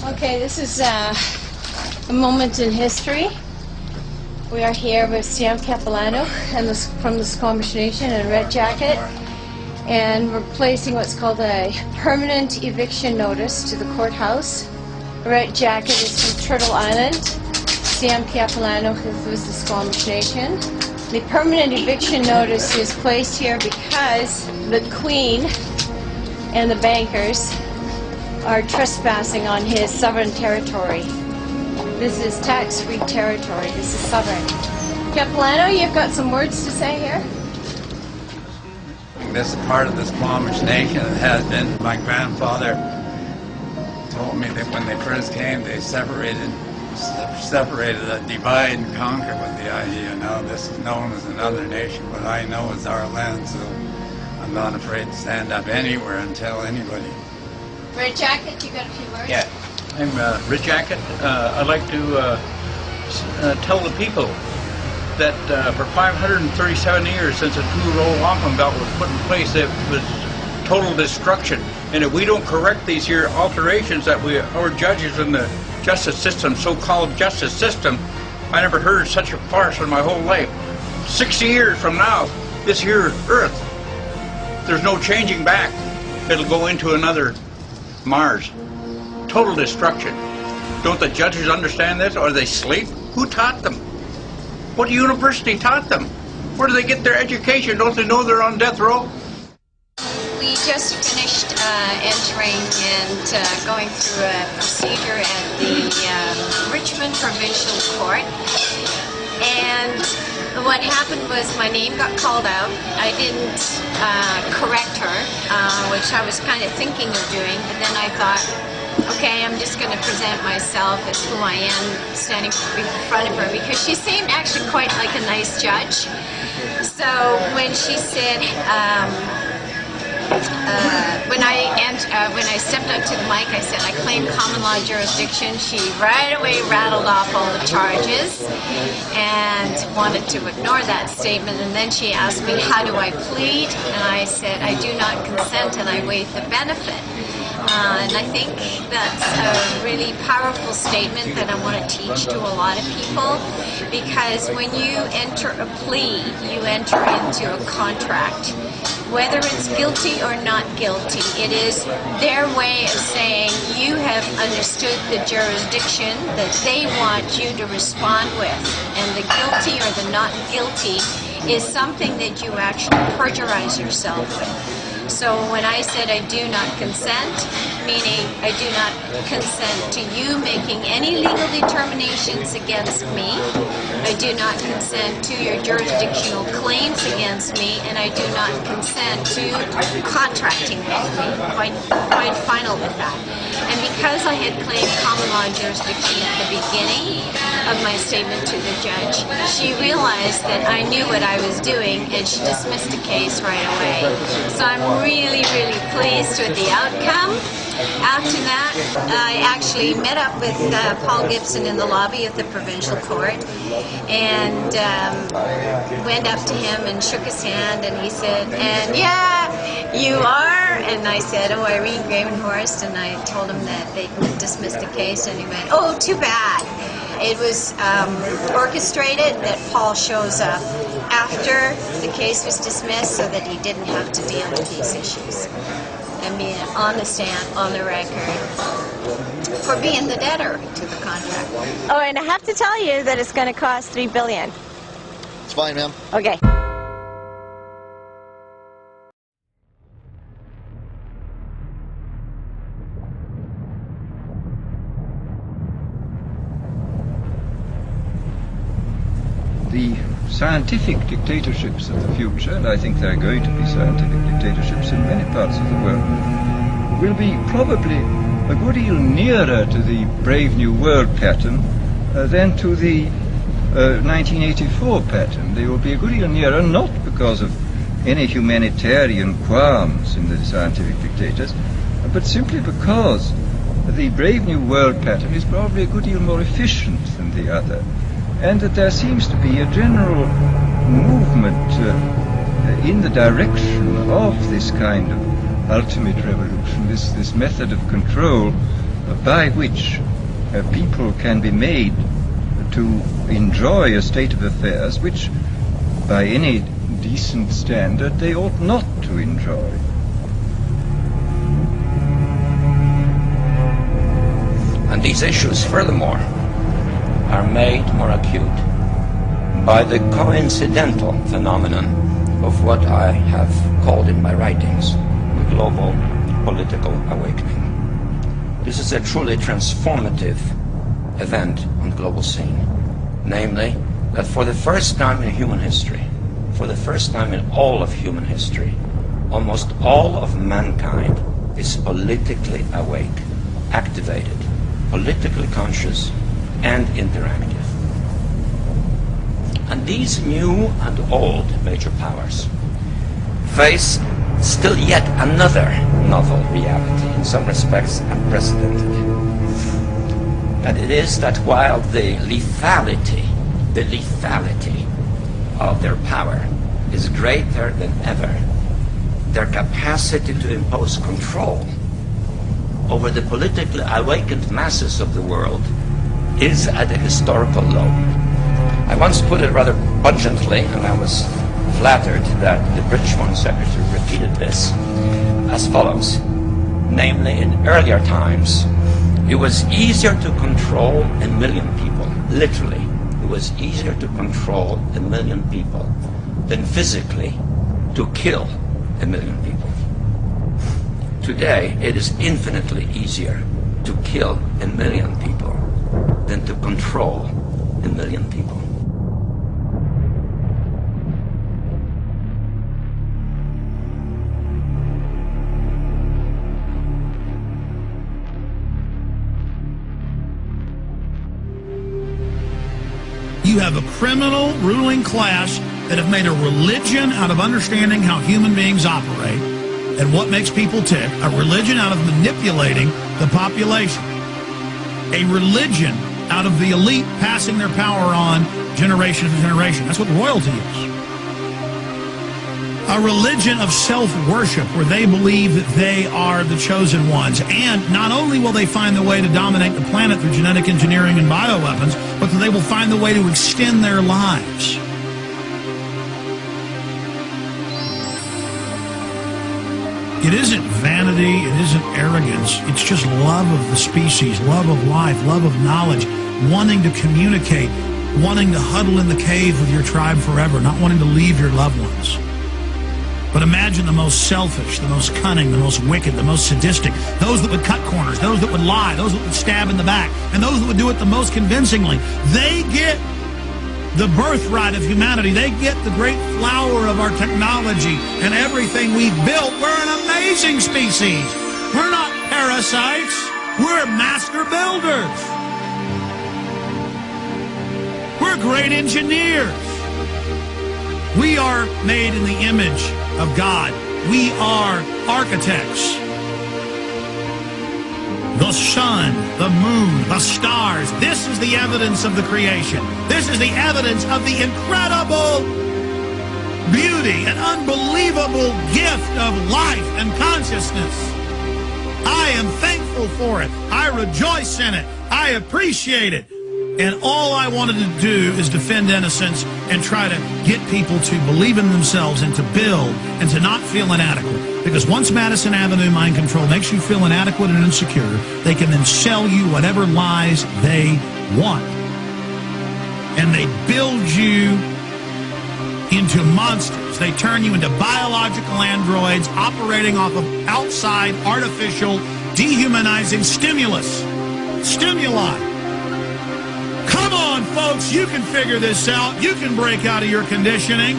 Okay, this is a moment in history. We are here with Sam Capilano and from the Squamish Nation in Red Jacket, and we're placing what's called a permanent eviction notice to the courthouse. Red Jacket is from Turtle Island. Sam Capilano was the Squamish Nation. The permanent eviction notice is placed here because the Queen and the bankers are trespassing on his sovereign territory. This is tax-free territory. This is sovereign. Capilano, you've got some words to say here? This is part of the Squamish Nation. It has been. My grandfather told me that when they first came, they separated a divide and conquer with the idea. Now this is known as another nation. What I know is our land, so I'm not afraid to stand up anywhere and tell anybody. Red Jacket, you got a few words? Yeah, I'm Red Jacket. I'd like to tell the people that for 537 years since the two-row wampum belt was put in place, it was total destruction. And if we don't correct these here alterations that our judges in the justice system, so-called justice system, I never heard such a farce in my whole life. 60 years from now, this here Earth, there's no changing back. It'll go into another Mars. Total destruction. Don't the judges understand this, or they sleep? Who taught them? What university taught them? Where do they get their education? Don't they know they're on death row? We just finished entering and going through a procedure at the Richmond Provincial Court, and what happened was my name got called out. I didn't correct her, which I was kind of thinking of doing, but then I thought, okay, I'm just going to present myself as who I am standing in front of her, because she seemed actually quite like a nice judge. So when she said, when I stepped up to the mic, I said I claim common law jurisdiction. She right away rattled off all the charges and wanted to ignore that statement. And then she asked me, how do I plead? And I said, I do not consent and I waive the benefit. And I think that's a really powerful statement that I want to teach to a lot of people, because when you enter a plea, you enter into a contract. Whether it's guilty or not guilty, it is their way of saying you have understood the jurisdiction that they want you to respond with. And the guilty or the not guilty is something that you actually perjurize yourself with. So when I said I do not consent, meaning I do not consent to you making any legal determinations against me, I do not consent to your jurisdictional claims against me, and I do not consent to contracting with me. Quite final with that. And because I had claimed common law jurisdiction at the beginning of my statement to the judge, she realized that I knew what I was doing, and she dismissed the case right away. So I'm really, really pleased with the outcome. After that, I actually met up with Paul Gibson in the lobby of the provincial court, and went up to him and shook his hand, and he said, and yeah, you are? And I said, oh, Irene Gravenhorst, and I told him that they dismissed the case, and he went, oh, too bad. It was orchestrated that Paul shows up after the case was dismissed so that he didn't have to deal with these issues. And being on the stand, on the record, for being the debtor to the contract. Oh, and I have to tell you that it's going to cost $3 billion. It's fine, ma'am. Okay. The scientific dictatorships of the future, and I think there are going to be scientific dictatorships in many parts of the world, will be probably a good deal nearer to the Brave New World pattern than to the 1984 pattern. They will be a good deal nearer, not because of any humanitarian qualms in the scientific dictators, but simply because the Brave New World pattern is probably a good deal more efficient than the other, and that there seems to be a general movement in the direction of this kind of ultimate revolution, this method of control by which people can be made to enjoy a state of affairs which, by any decent standard, they ought not to enjoy. And these issues, furthermore, are made more acute by the coincidental phenomenon of what I have called in my writings the global political awakening. This is a truly transformative event on the global scene, namely that for the first time in human history, for the first time in all of human history, almost all of mankind is politically awake, activated, politically conscious, and interactive. And these new and old major powers face still yet another novel reality, in some respects unprecedented. And it is that while the lethality of their power is greater than ever, their capacity to impose control over the politically awakened masses of the world is at a historical low. I once put it rather pungently, and I was flattered that the British Foreign Secretary repeated this, as follows. Namely, in earlier times, it was easier to control 1 million people, literally. It was easier to control 1 million people than physically to kill 1 million people. Today, it is infinitely easier to kill 1 million people than to control 1 million people. You have a criminal ruling class that have made a religion out of understanding how human beings operate and what makes people tick, a religion out of manipulating the population, a religion out of the elite passing their power on generation to generation. That's what royalty is. A religion of self-worship where they believe that they are the chosen ones. And not only will they find the way to dominate the planet through genetic engineering and bioweapons, but that they will find the way to extend their lives. It isn't vanity, it isn't arrogance, it's just love of the species, love of life, love of knowledge, wanting to communicate, wanting to huddle in the cave with your tribe forever, not wanting to leave your loved ones. But imagine the most selfish, the most cunning, the most wicked, the most sadistic, those that would cut corners, those that would lie, those that would stab in the back, and those that would do it the most convincingly. They get the birthright of humanity. They get the great flower of our technology and everything we've built. We're an amazing species. We're not parasites. We're master builders. We're great engineers. We are made in the image of God. We are architects. The sun, the moon, the stars. This is the evidence of the creation. This is the evidence of the incredible beauty and unbelievable gift of life and consciousness. I am thankful for it. I rejoice in it. I appreciate it. And all I wanted to do is defend innocence and try to get people to believe in themselves and to build and to not feel inadequate. Because once Madison Avenue mind control makes you feel inadequate and insecure, they can then sell you whatever lies they want. And they build you into monsters. They turn you into biological androids operating off of outside, artificial, dehumanizing stimuli. Come on, folks, you can figure this out. You can break out of your conditioning.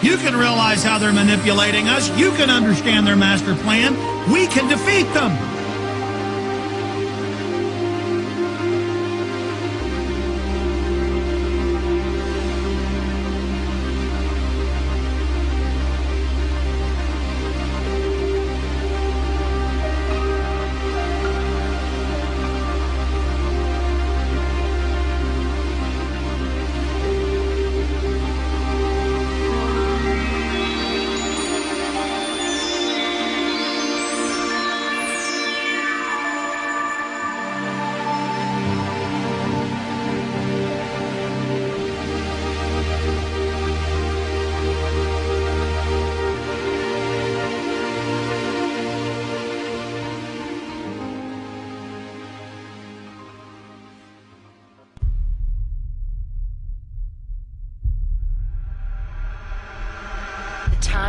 You can realize how they're manipulating us. You can understand their master plan. We can defeat them.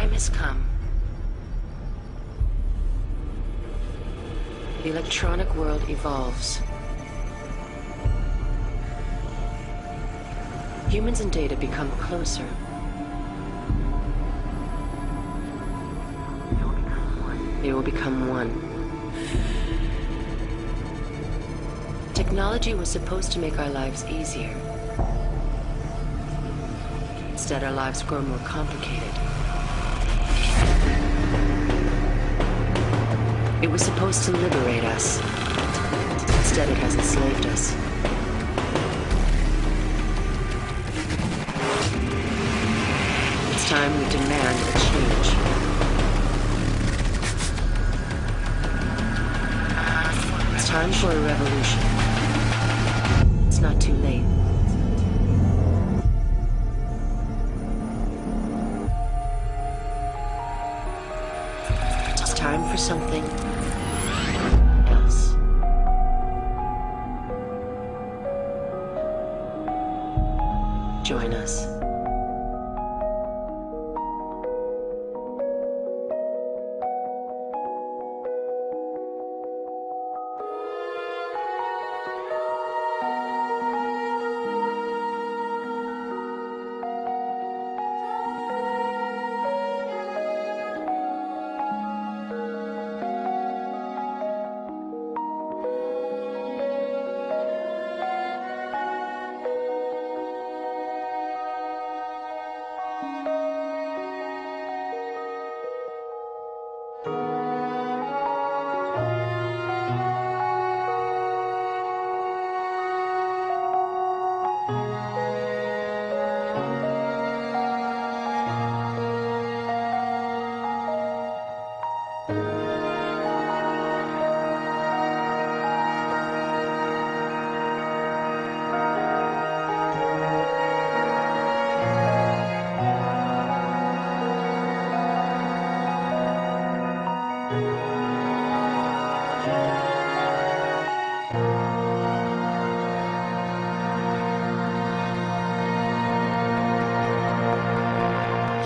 time has come. The electronic world evolves. Humans and data become closer. They will become one. Technology was supposed to make our lives easier. Instead, our lives grow more complicated. It was supposed to liberate us. Instead, it has enslaved us. It's time we demand a change. It's time for a revolution. It's not too late. It's time for something else. Join us.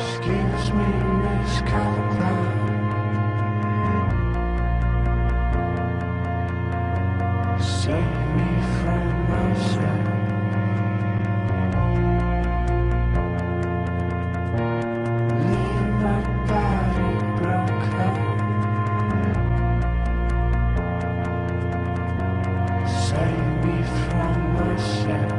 Excuse me, Miss Caliban. Save me from myself. Leave my body broken. Save me from myself.